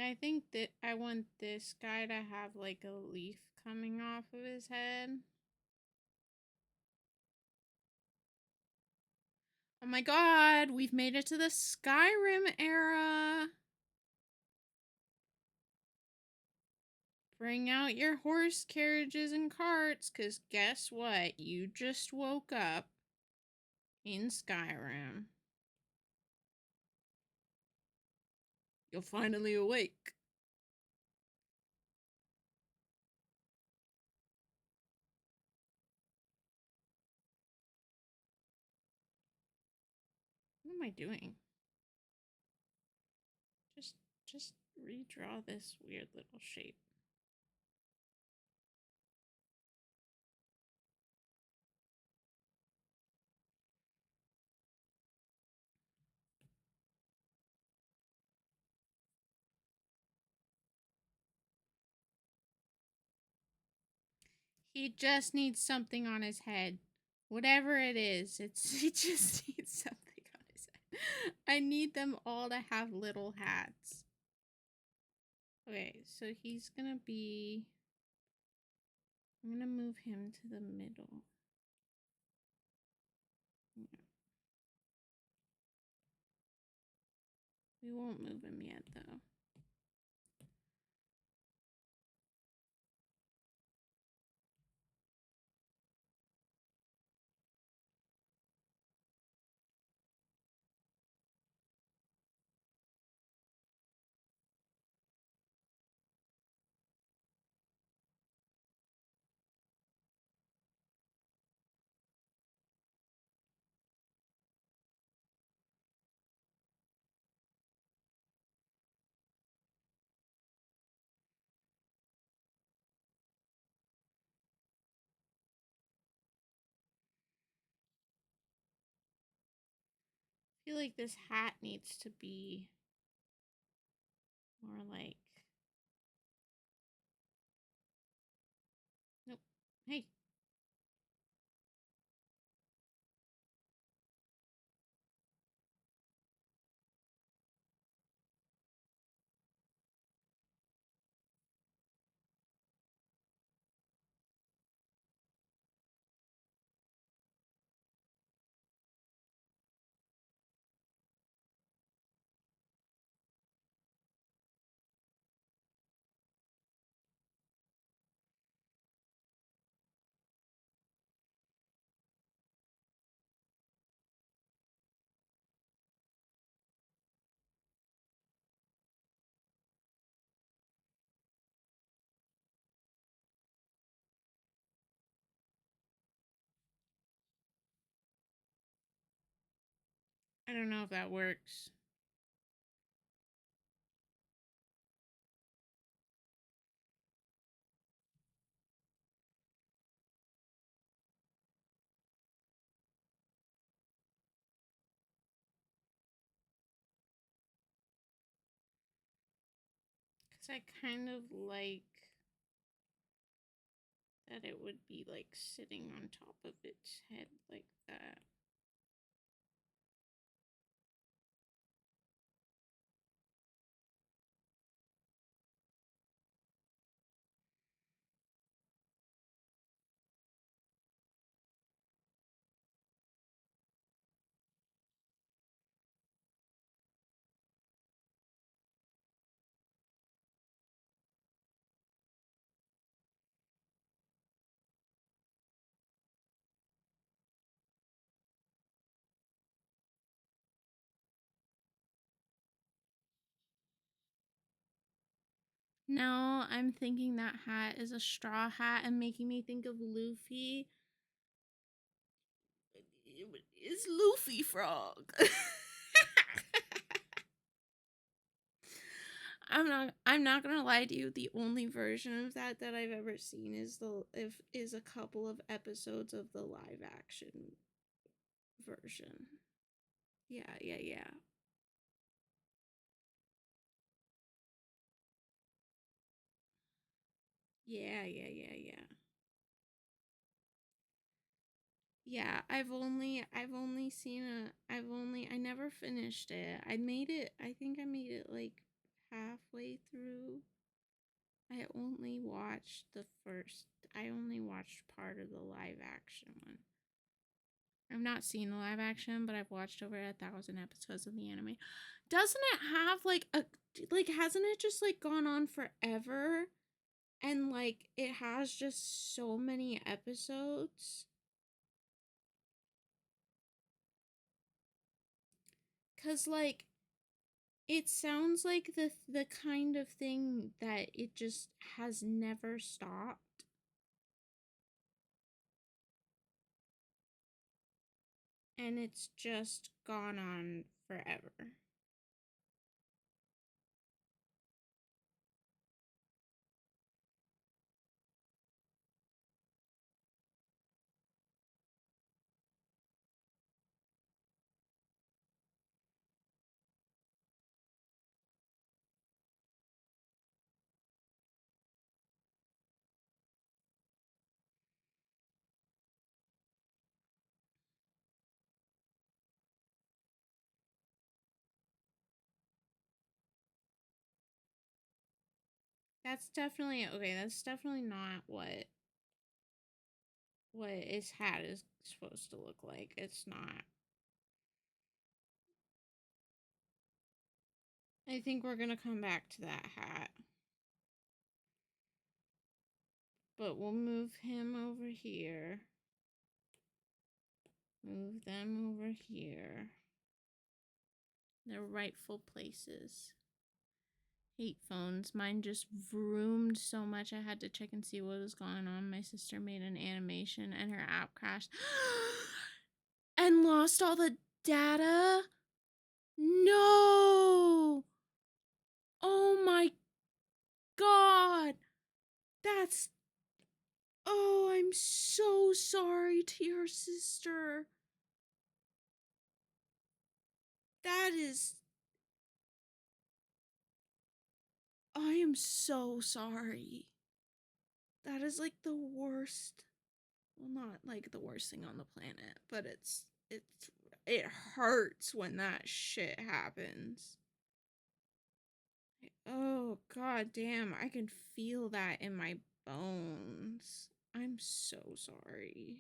I think that I want this guy to have like a leaf coming off of his head. Oh my god, we've made it to the Skyrim era. Bring out your horse carriages and carts, because guess what? You just woke up in Skyrim. You're finally awake. am I doing? Just redraw this weird little shape. He just needs something on his head. Whatever it is, he just needs something on his head. I need them all to have little hats. Okay, so he's gonna be... I'm gonna move him to the middle. Yeah. We won't move him yet, though. I feel like this hat needs to be more like... Nope. Hey. I don't know if that works. Because I kind of like that it would be like sitting on top of its head like that. No, I'm thinking that hat is a straw hat and making me think of Luffy. It's Luffy Frog. I'm not gonna lie to you. The only version of that I've ever seen is a couple of episodes of the live action version. Yeah, yeah, yeah. Yeah, yeah, yeah, yeah. Yeah, I never finished it. I think I made it like halfway through. I only watched part of the live action one. I've not seen the live action, but I've watched over 1,000 episodes of the anime. Doesn't it have hasn't it just like gone on forever? And like it has just so many episodes? Cause like it sounds like the kind of thing that it just has never stopped. and it's just gone on forever. That's definitely okay. That's definitely not what his hat is supposed to look like. It's not. I think we're gonna come back to that hat. But we'll move him over here. Move them over here. Their rightful places. Hate phones. Mine just vroomed so much I had to check and see what was going on. My sister made an animation and her app crashed and lost all the data. No! Oh my god! That's. Oh, I'm so sorry to your sister. That is. I am so sorry. That is like the worst. Well, not like the worst thing on the planet, but it hurts when that shit happens. Oh god damn, I can feel that in my bones. I'm so sorry.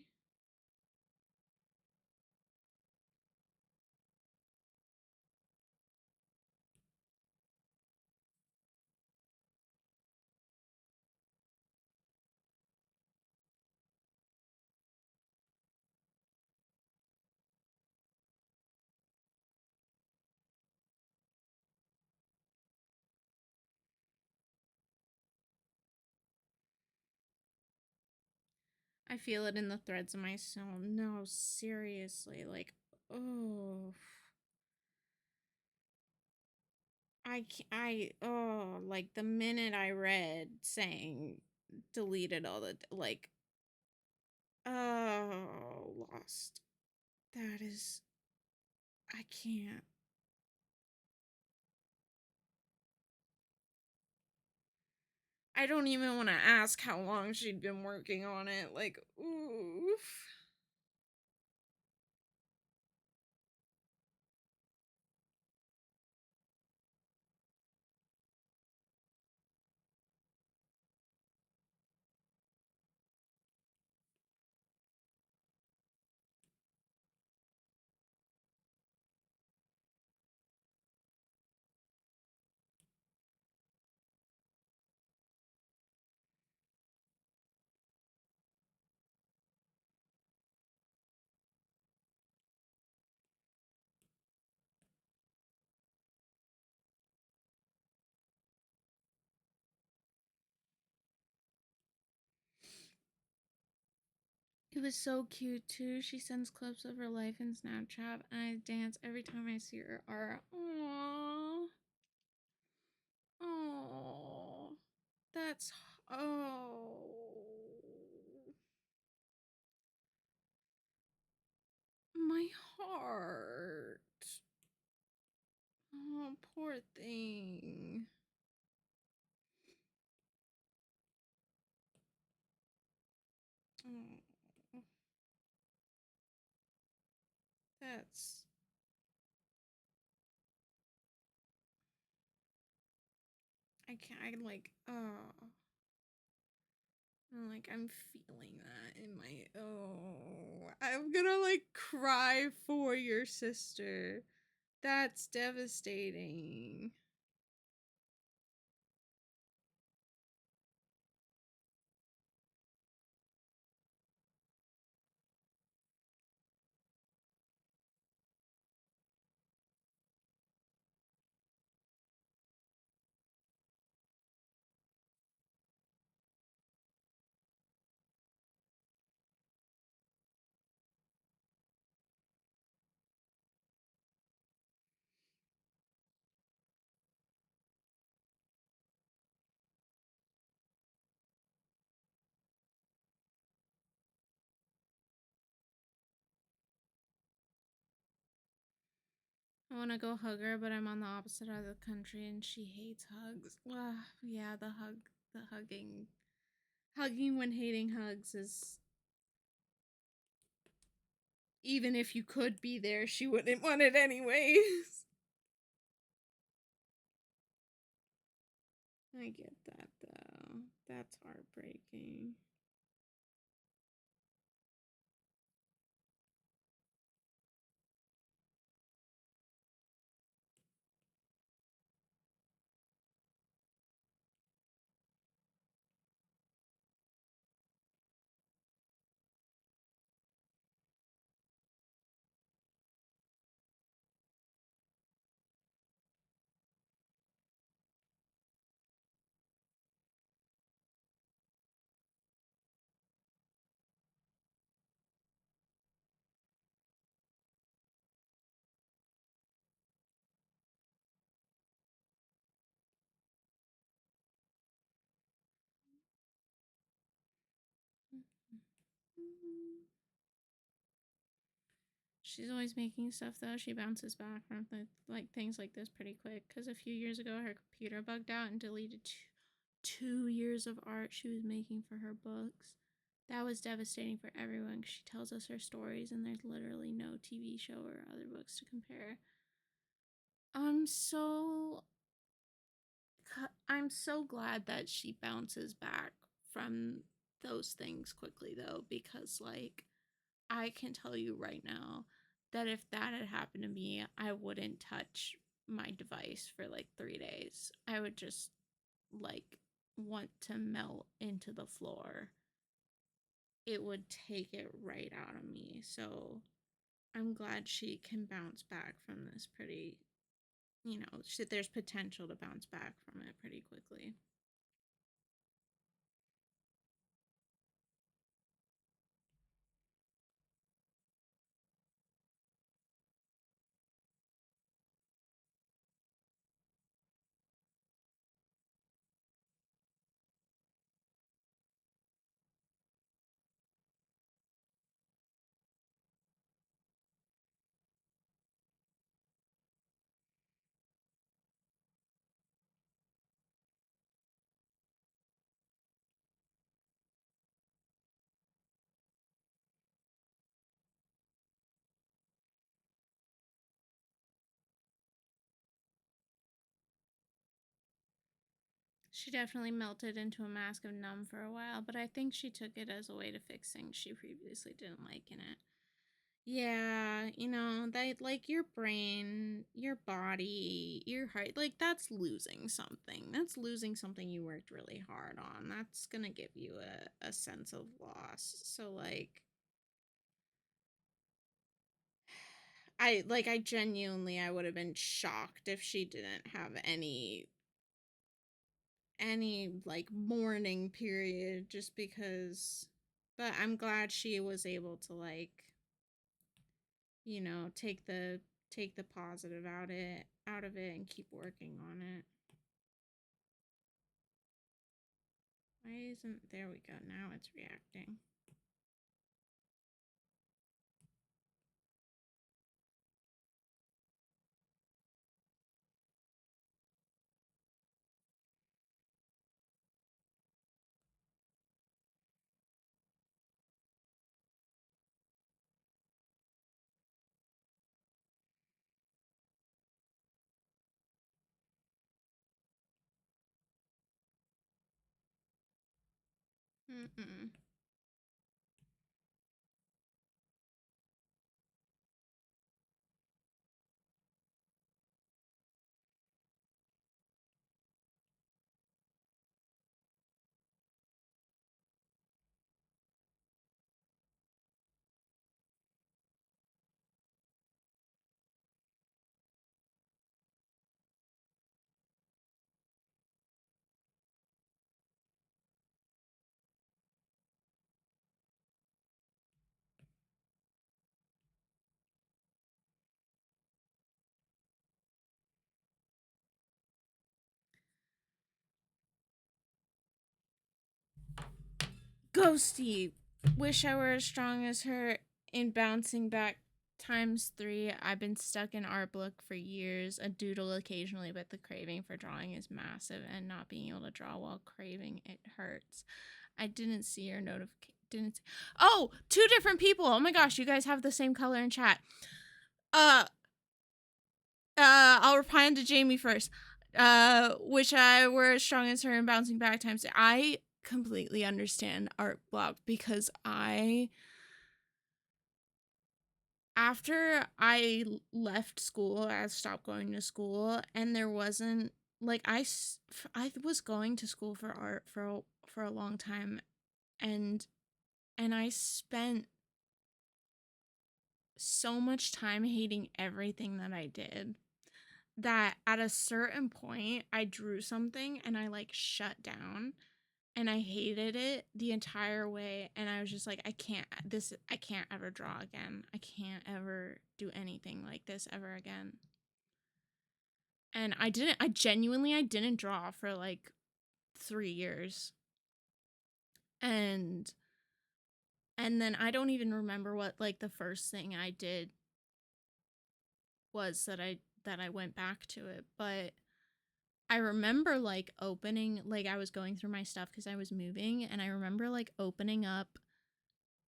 I feel it in the threads of my soul. No, seriously, like, oh, like the minute I read saying deleted all the, like, oh, lost. That is, I can't. I don't even want to ask how long she'd been working on it. Like, oof. It was so cute too. She sends clips of her life in Snapchat, and I dance every time I see her art. Aww. Aww. That's. Oh. My heart. Oh, poor thing. Oh, that's. I can't. I like. Oh. I'm feeling that in my. Oh. I'm gonna, like, cry for your sister. That's devastating. want to go hug her, but I'm on the opposite side of the country and she hates hugs. Yeah, the hugging when hating hugs is, even if you could be there, she wouldn't want it anyways. I get that though. That's heartbreaking. She's always making stuff though. She bounces back from things like this pretty quick. Because a few years ago, her computer bugged out and deleted 2 years of art she was making for her books. That was devastating for everyone. She tells us her stories, and there's literally no TV show or other books to compare. I'm so I'm so glad that she bounces back from those things quickly though, because like I can tell you right now that if that had happened to me, I wouldn't touch my device for like 3 days. I would just like want to melt into the floor. It would take it right out of me. So I'm glad she can bounce back from this pretty, there's potential to bounce back from it pretty quickly. She definitely melted into a mask of numb for a while, but I think she took it as a way to fix things she previously didn't like in it. Yeah, that like your brain, your body, your heart, like that's losing something. That's losing something you worked really hard on. That's gonna give you a sense of loss. So like I genuinely I would have been shocked if she didn't have any like mourning period just because, but I'm glad she was able to like, take the positive out of it and keep working on it. Why isn't, there we go, now it's reacting. Mm-mm. Ghosty, wish I were as strong as her in bouncing back times 3. I've been stuck in art block for years. A doodle occasionally, but the craving for drawing is massive, and not being able to draw while craving it hurts. I didn't see your notification. Didn't see. Oh, 2 different people. Oh my gosh, you guys have the same color in chat. I'll reply to Jamie first. Which I were strong as her and bouncing back times. I completely understand art block because after I left school, I stopped going to school, and there wasn't like I was going to school for art for a long time, and I spent so much time hating everything that I did that at a certain point I drew something and I like shut down, and I hated it the entire way, and I was just like, I can't ever draw again. I can't ever do anything like this ever again. And I didn't draw for like 3 years. And then I don't even remember what like the first thing I did was that I went back to it, but I remember like opening, like I was going through my stuff because I was moving, and I remember like opening up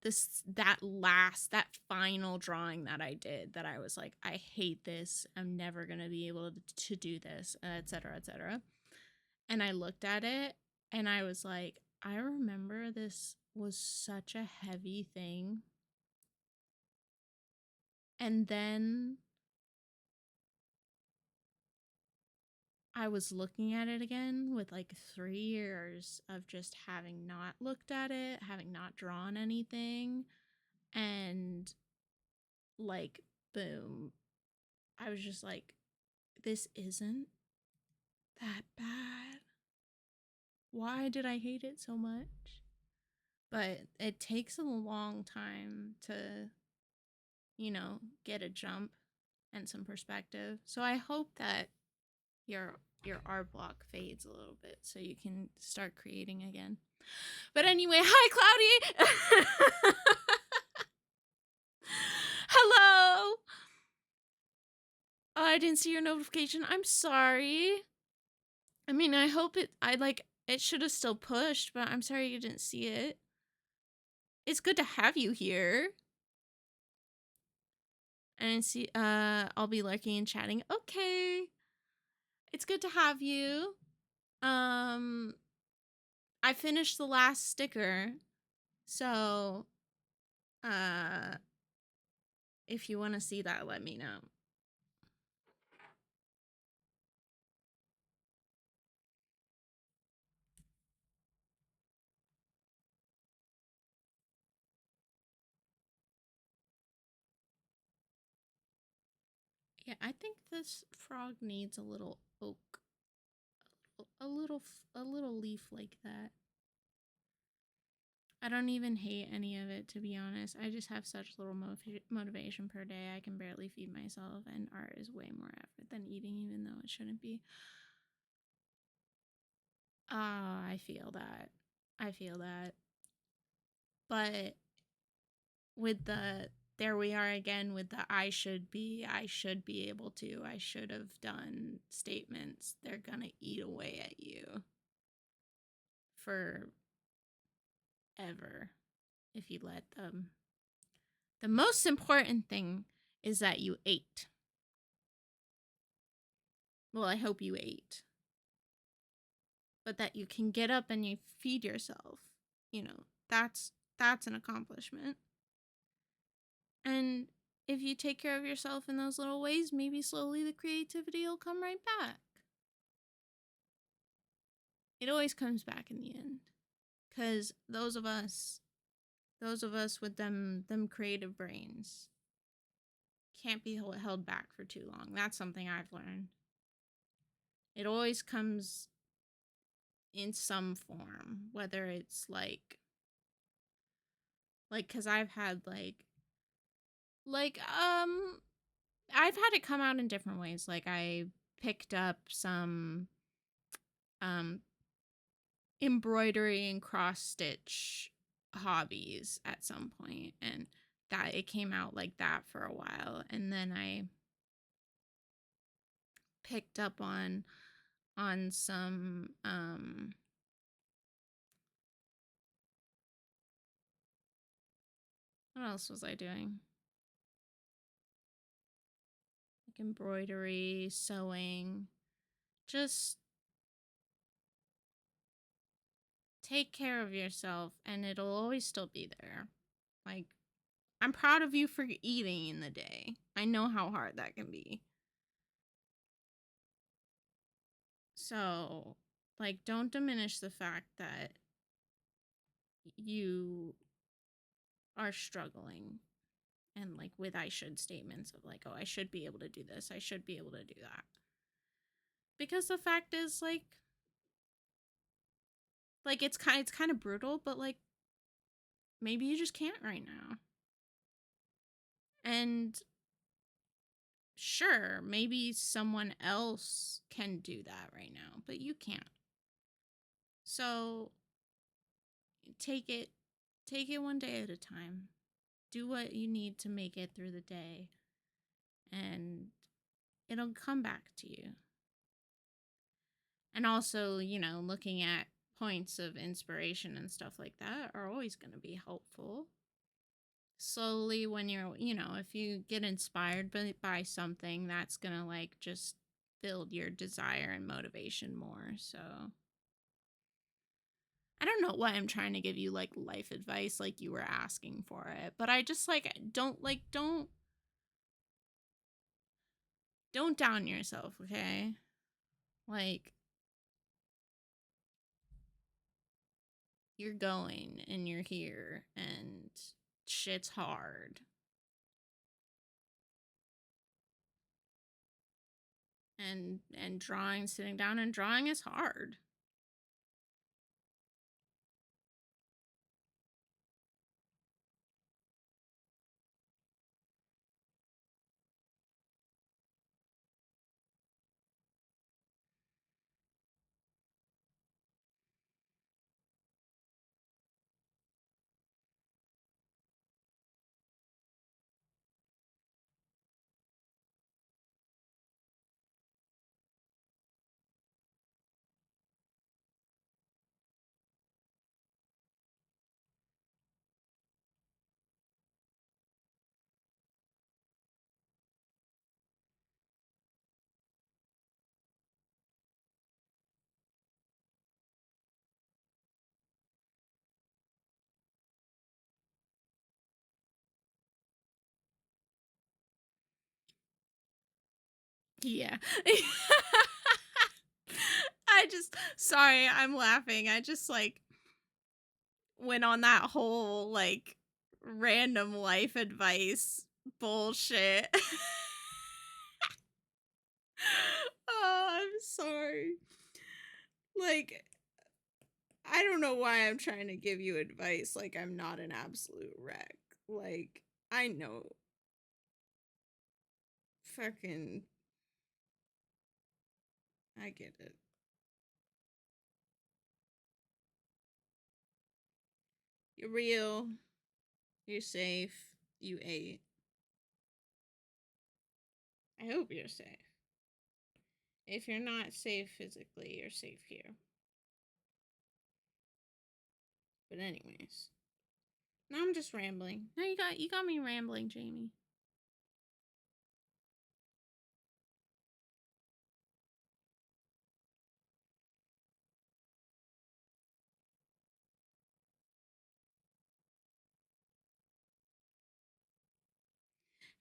that final drawing that I did, that I was like, I hate this, I'm never gonna be able to do this, etc., etc. And I looked at it and I was like, I remember this was such a heavy thing. And then I was looking at it again with like 3 years of just having not looked at it, having not drawn anything, and like, boom, I was just like, this isn't that bad. Why did I hate it so much? But it takes a long time to, get a jump and some perspective. So I hope that your art block fades a little bit so you can start creating again. But anyway, hi Cloudy. Hello. Oh, I didn't see your notification. I'm sorry. I mean, I hope it should have still pushed, but I'm sorry you didn't see it. It's good to have you here. And see, I'll be lurking and chatting. Okay. It's good to have you. I finished the last sticker. So, if you want to see that, let me know. Yeah, I think this frog needs a little oak. A little leaf like that. I don't even hate any of it, to be honest. I just have such little motivation per day. I can barely feed myself, and art is way more effort than eating, even though it shouldn't be. I feel that. But with there we are again with the I should be able to, I should have done statements. They're gonna eat away at you forever if you let them. The most important thing is that you ate. Well, I hope you ate. But that you can get up and you feed yourself. That's an accomplishment. And if you take care of yourself in those little ways, maybe slowly the creativity will come right back. It always comes back in the end. Because those of us with them creative brains can't be held back for too long. That's something I've learned. It always comes in some form, whether it's like because I've had I've had it come out in different ways. Like I picked up some embroidery and cross stitch hobbies at some point, and that it came out like that for a while, and then I picked up on some what else was I doing? Like embroidery, sewing. Just take care of yourself and it'll always still be there. Like, I'm proud of you for eating in the day. I know how hard that can be. So, like, don't diminish the fact that you are struggling and like with I should statements of like, oh, I should be able to do this, I should be able to do that. Because the fact is like it's kind of brutal, but like maybe you just can't right now. And sure, maybe someone else can do that right now, but you can't. So take it one day at a time. Do what you need to make it through the day, and it'll come back to you. And also, looking at points of inspiration and stuff like that are always going to be helpful. Slowly, when you're, if you get inspired by something, that's going to like just build your desire and motivation more. So I don't know why I'm trying to give you like life advice like you were asking for it, but I just like don't down yourself, okay? Like, you're going and you're here and shit's hard. And drawing, sitting down and drawing is hard. Yeah. Sorry, I'm laughing. I just like went on that whole like random life advice bullshit. Oh, I'm sorry. Like, I don't know why I'm trying to give you advice like I'm not an absolute wreck. Like, I know. Fucking, I get it. You're real. You're safe. You ate. I hope you're safe. If you're not safe physically, you're safe here. But anyways, now I'm just rambling. Now you got me rambling, Jamie.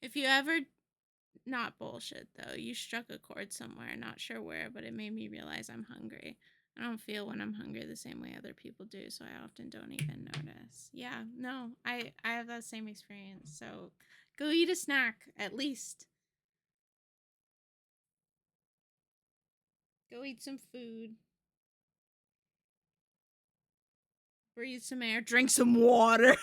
If you ever, not bullshit though, you struck a chord somewhere, not sure where, but it made me realize I'm hungry. I don't feel when I'm hungry the same way other people do, so I often don't even notice. Yeah, no, I have that same experience. So go eat a snack at least. Go eat some food. Breathe some air. Drink some water.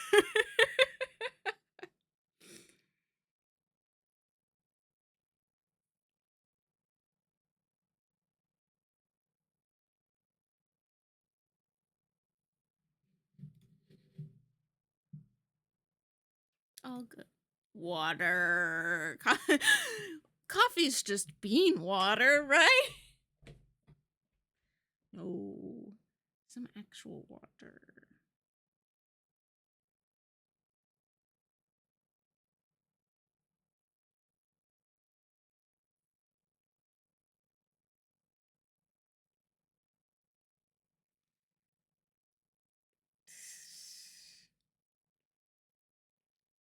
all good. Water. Coffee's just bean water, right? No. Some actual water.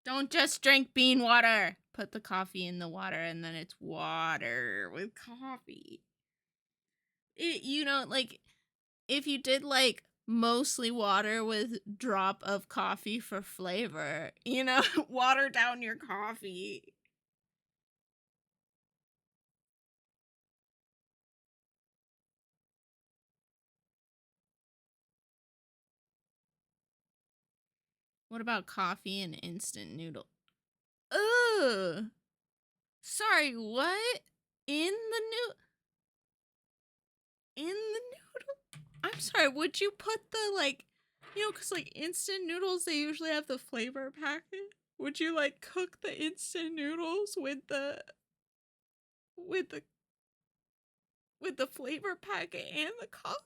Don't just drink bean water. Put the coffee in the water and then it's water with coffee. Like if you did like mostly water with drop of coffee for flavor, water down your coffee. What about coffee and instant noodle? Ugh. Sorry, what? In the noodle? I'm sorry, would you put the because like instant noodles, they usually have the flavor packet. Would you like cook the instant noodles with the with the with the flavor packet and the coffee?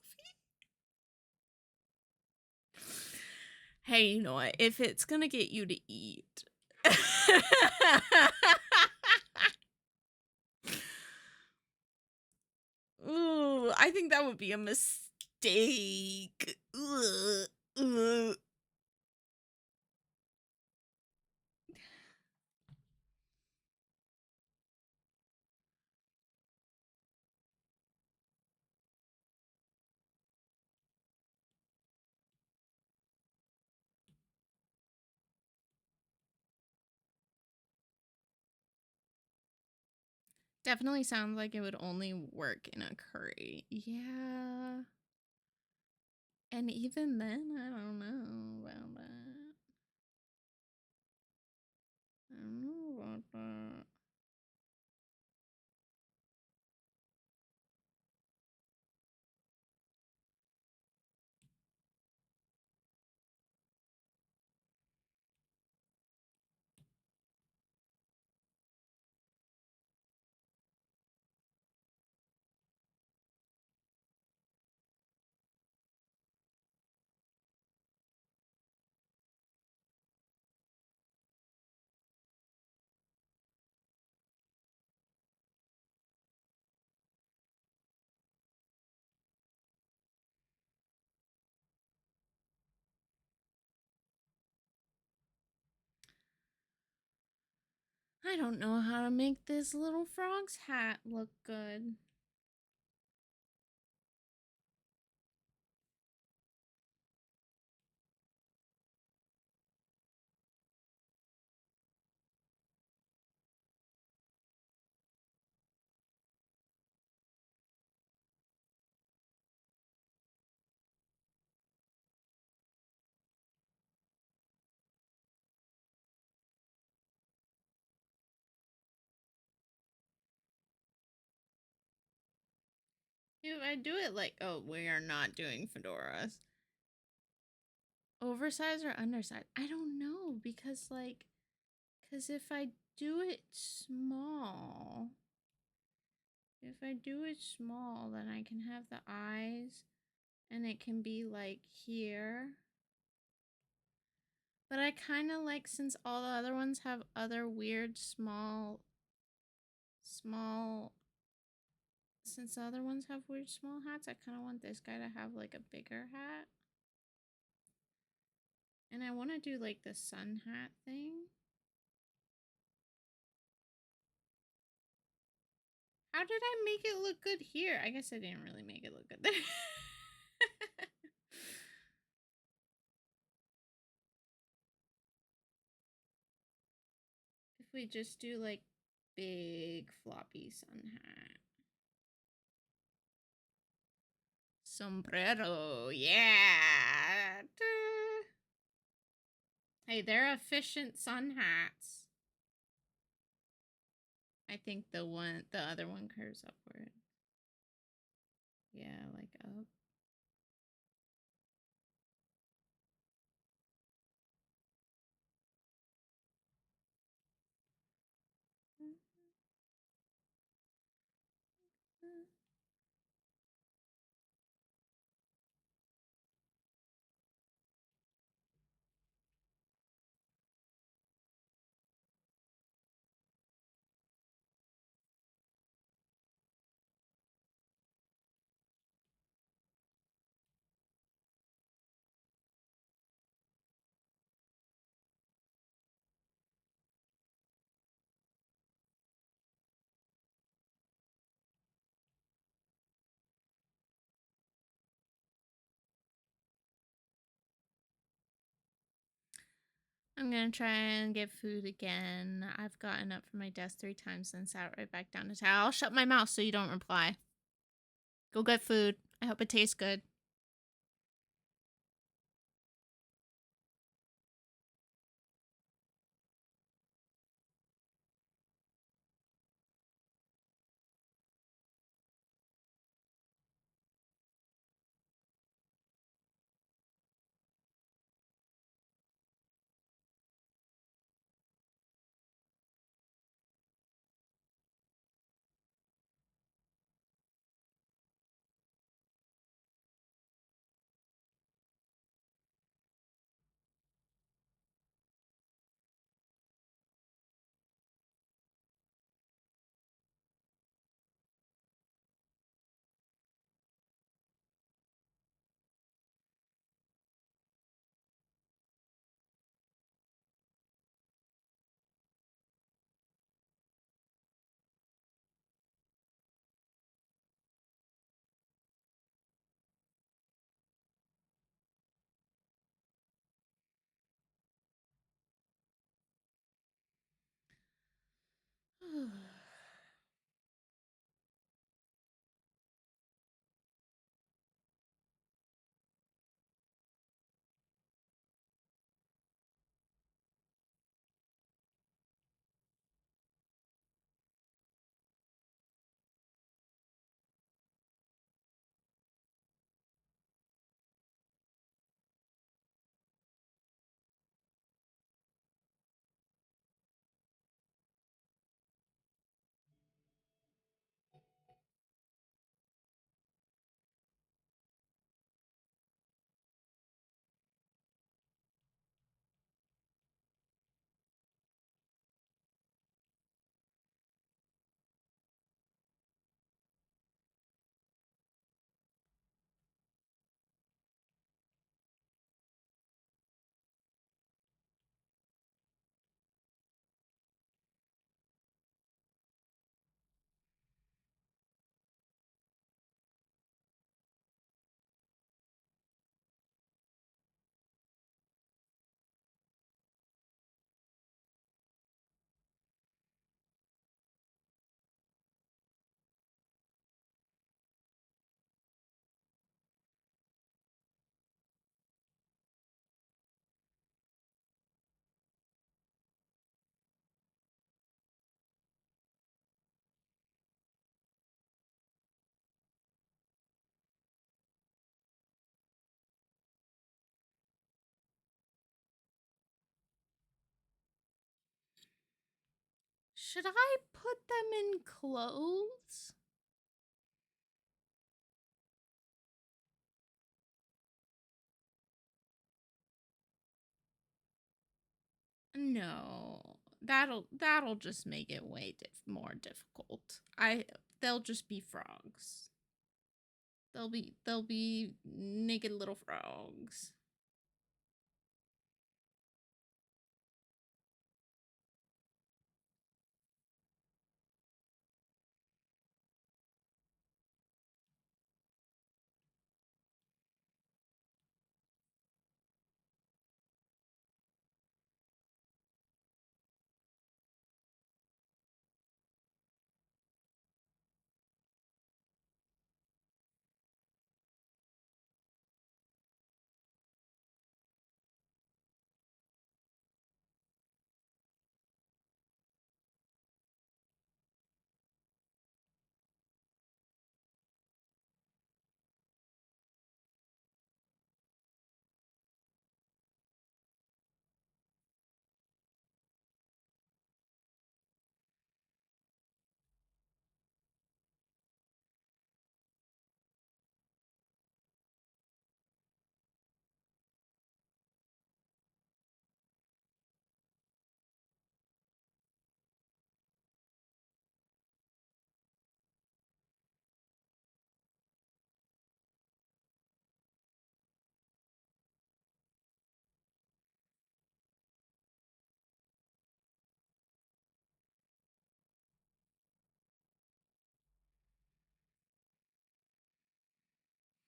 Hey, you know what? If it's gonna get you to eat. Ooh, I think that would be a mistake. Ugh, ugh. Definitely sounds like it would only work in a curry. Yeah. And even then, I don't know about that. I don't know about that. I don't know how to make this little frog's hat look good. If I do it we are not doing fedoras. Oversized or undersized? I don't know because if I do it small, then I can have the eyes and it can be like here. But I kind of like, since all the other ones have other weird small, since the other ones have weird small hats, I kind of want this guy to have like a bigger hat. And I want to do like the sun hat thing. How did I make it look good here? I guess I didn't really make it look good there. If we just do like big floppy sun hat. Sombrero, yeah. Hey, they're efficient sun hats. I think the other one curves upward. Yeah, like up. I'm gonna try and get food again. I've gotten up from my desk 3 times and sat right back down to towel. I'll shut my mouth so you don't reply. Go get food. I hope it tastes good. Should I put them in clothes? No. That'll just make it way more difficult. They'll just be frogs. They'll be naked little frogs.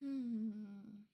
Hmm.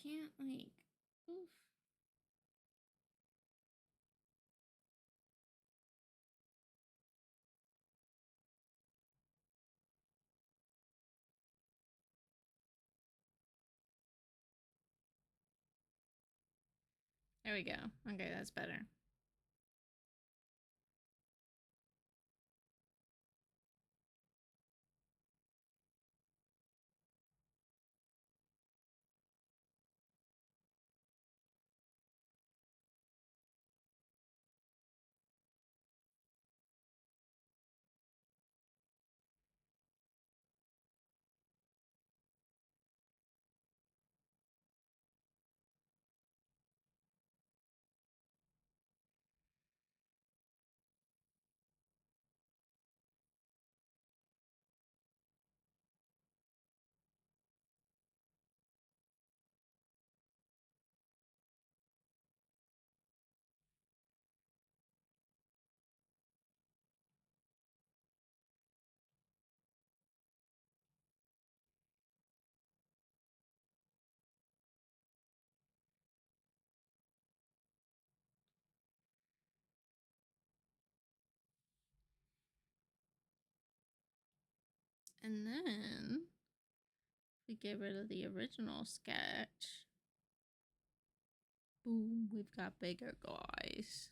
can't, like, oof. There we go. Okay, that's better. And then we get rid of the original sketch. Boom, we've got bigger guys.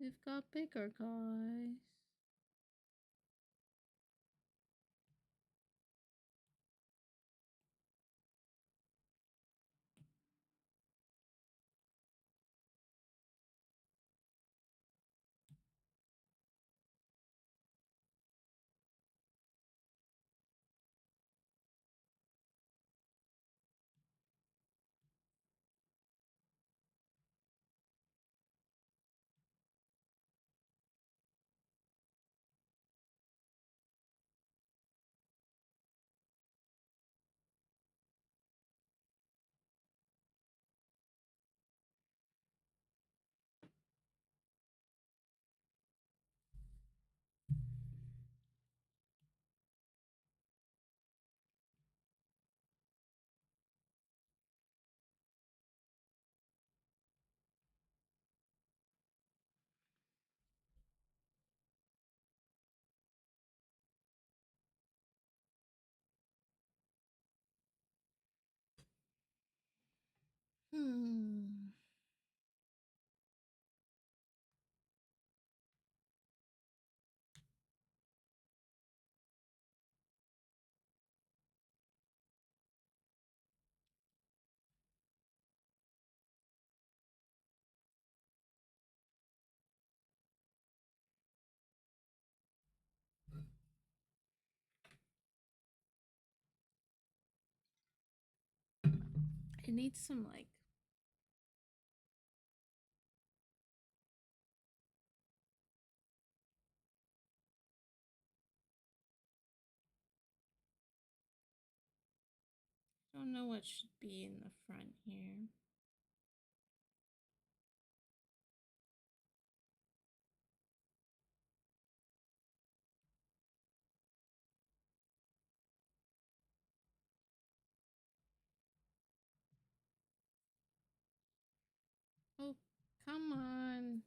We've got bigger guys. It needs some, like, I don't know what should be in the front here. Oh, come on.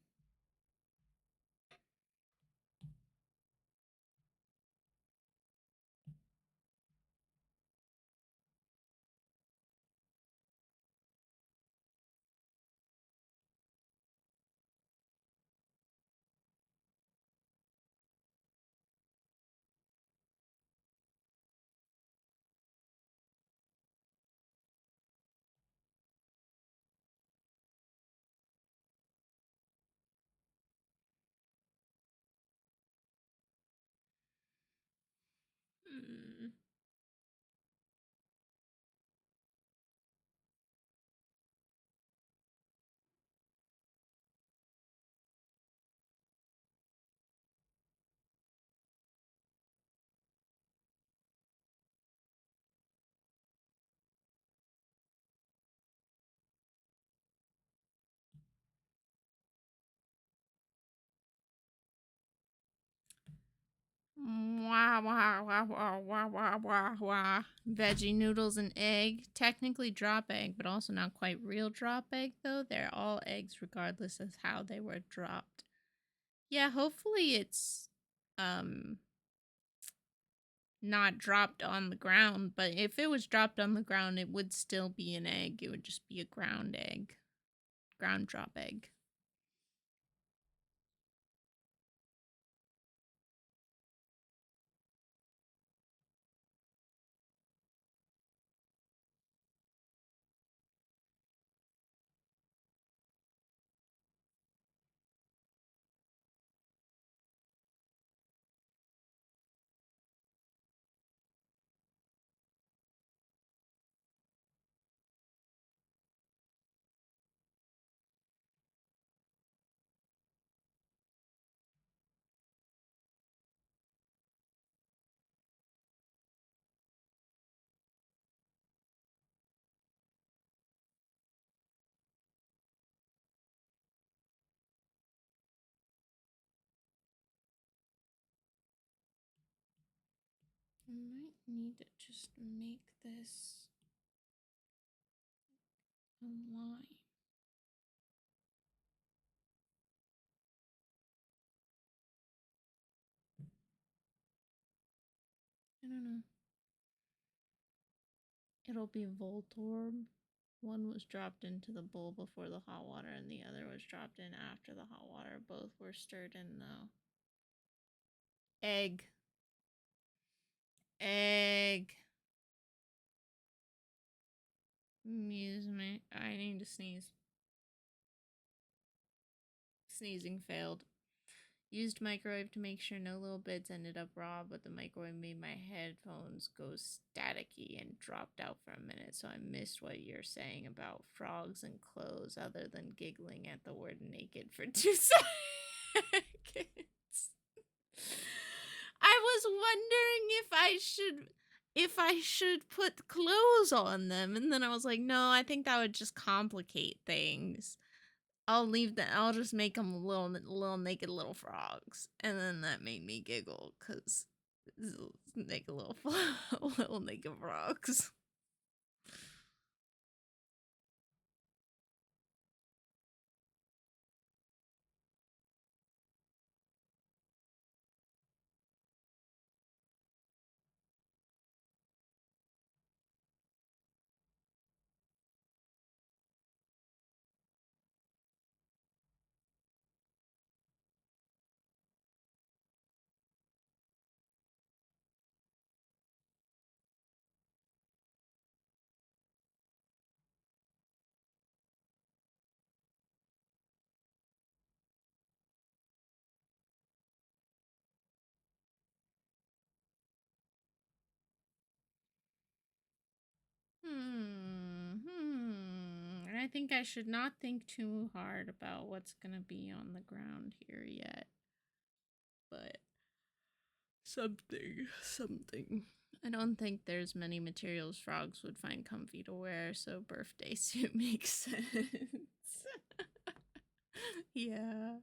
Wah, wah, wah, wah, wah, wah, wah, wah. Veggie noodles and egg. Technically drop egg, but also not quite real drop egg, though. They're all eggs regardless of how they were dropped. Yeah, hopefully it's not dropped on the ground, but if it was dropped on the ground, it would still be an egg. It would just be a ground egg. Ground drop egg. I might need to just make this a line. I don't know. It'll be Voltorb. One was dropped into the bowl before the hot water, and the other was dropped in after the hot water. Both were stirred in, though. Egg. Egg. Excuse me. I need to sneeze. Sneezing failed. Used microwave to make sure no little bits ended up raw, but the microwave made my headphones go staticky and dropped out for a minute, so I missed what you're saying about frogs and clothes other than giggling at the word naked for 2 seconds. I was wondering if I should put clothes on them, and then I was like, no, I think that would just complicate things. I'll just make them little naked little frogs, and then that made me giggle because naked little naked frogs. And I think I should not think too hard about what's gonna be on the ground here yet, but something. I don't think there's many materials frogs would find comfy to wear, so birthday suit makes sense. Yeah.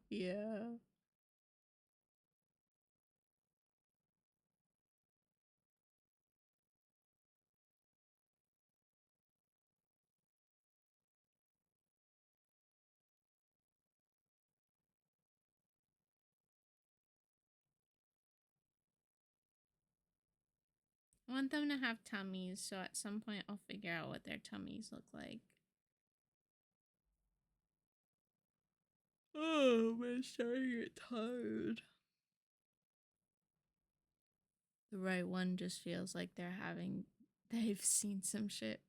I want them to have tummies, so at some point I'll figure out what their tummies look like. Oh, I'm starting to get tired. The right one just feels like they've seen some shit.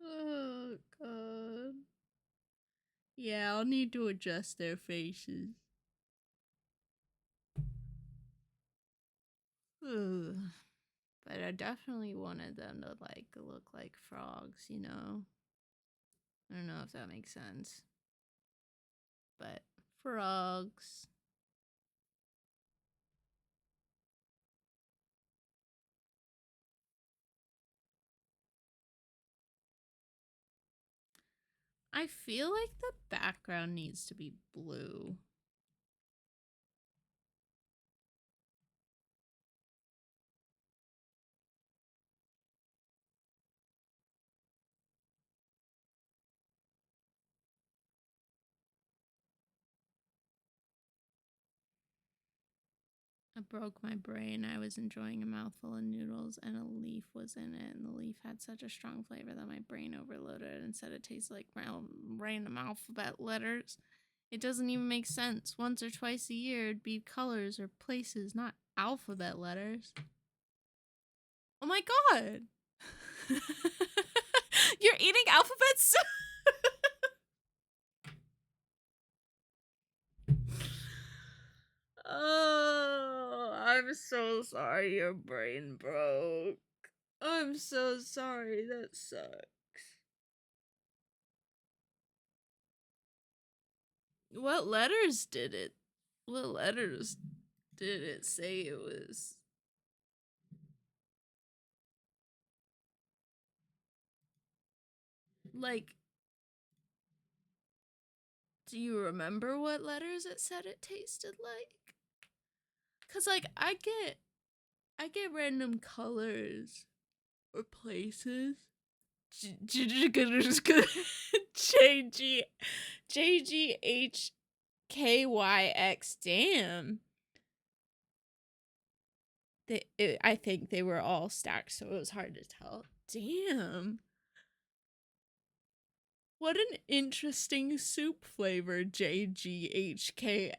Oh, God. Yeah, I'll need to adjust their faces. Ugh. But I definitely wanted them to, look like frogs, you know? I don't know if that makes sense. But frogs. I feel like the background needs to be blue. I broke my brain. I was enjoying a mouthful of noodles and a leaf was in it, and the leaf had such a strong flavor that my brain overloaded and said it tasted like random alphabet letters. It doesn't even make sense. Once or twice a year, it'd be colors or places, not alphabet letters. Oh my god! You're eating alphabets? Oh, I'm so sorry your brain broke. I'm so sorry. That sucks. What letters did it? What letters did it say it was? Like, do you remember what letters it said it tasted like? Cause like I get random colors or places. JGHKYX. Damn. I think they were all stacked, so it was hard to tell. Damn. What an interesting soup flavor, JGHKYX.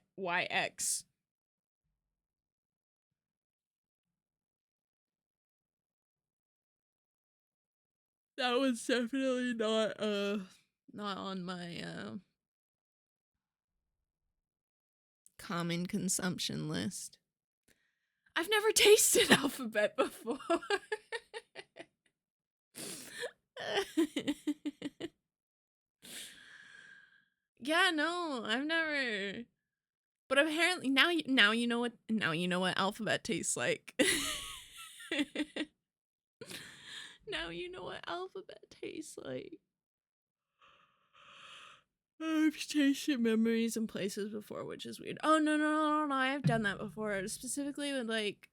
That was definitely not on my common consumption list. I've never tasted alphabet before. Yeah, no, I've never. But apparently now you know what alphabet tastes like. Now you know what alphabet tastes like. I've tasted memories and places before, which is weird. Oh no! I've done that before. Specifically with like,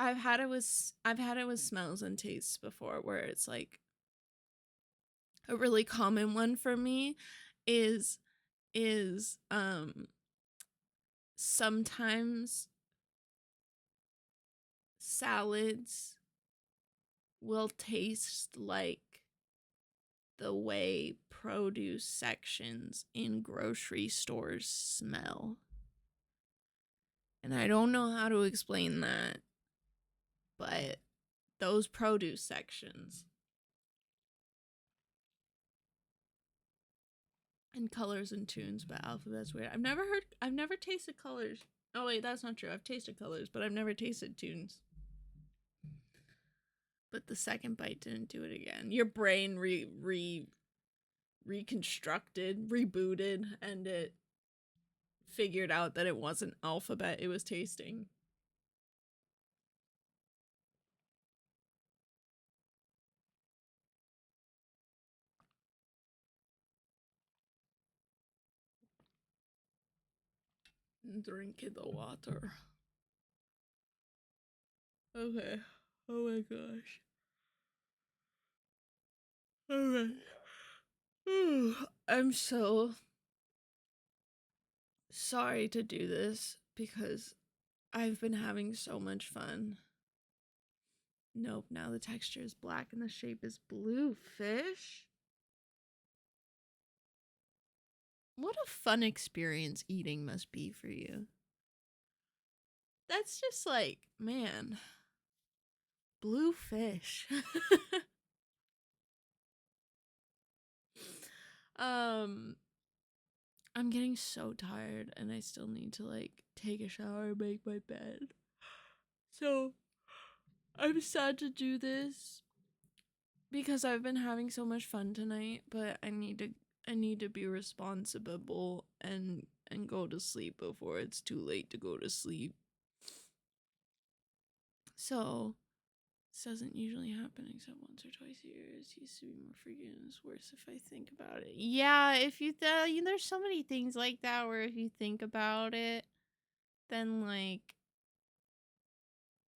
I've had it with smells and tastes before, where it's like a really common one for me is sometimes salads will taste like the way produce sections in grocery stores smell. And I don't know how to explain that, but those produce sections and colors and tunes by alphabet's weird. I've never tasted colors. Oh wait, that's not true. I've tasted colors, but I've never tasted tunes. But the second bite didn't do it again. Your brain reconstructed, rebooted, and it figured out that it wasn't alphabet it was tasting. Drinking the water. Okay. Oh my gosh. Alright. I'm so sorry to do this because I've been having so much fun. Nope, now the texture is black and the shape is blue. Fish? What a fun experience eating must be for you. That's just like, man, blue fish. I'm getting so tired and I still need to like take a shower and make my bed. So I'm sad to do this because I've been having so much fun tonight, but I need to be responsible and go to sleep before it's too late to go to sleep. So This doesn't usually happen except once or twice a year. It used to be more frequent. It's worse if I think about it. Yeah, if you there's so many things like that where if you think about it, then like,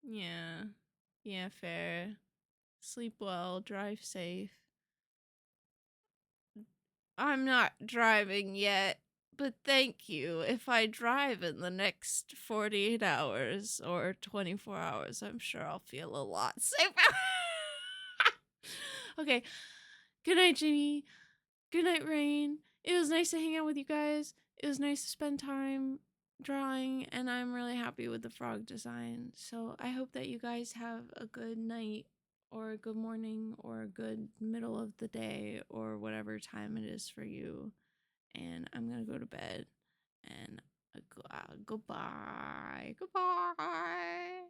yeah, fair. Sleep well, drive safe. I'm not driving yet, but thank you. If I drive in the next 48 hours or 24 hours, I'm sure I'll feel a lot safer. Okay. Good night, Ginny. Good night, Rain. It was nice to hang out with you guys. It was nice to spend time drawing, and I'm really happy with the frog design. So I hope that you guys have a good night or a good morning or a good middle of the day or whatever time it is for you. And I'm going to go to bed. And goodbye. Goodbye.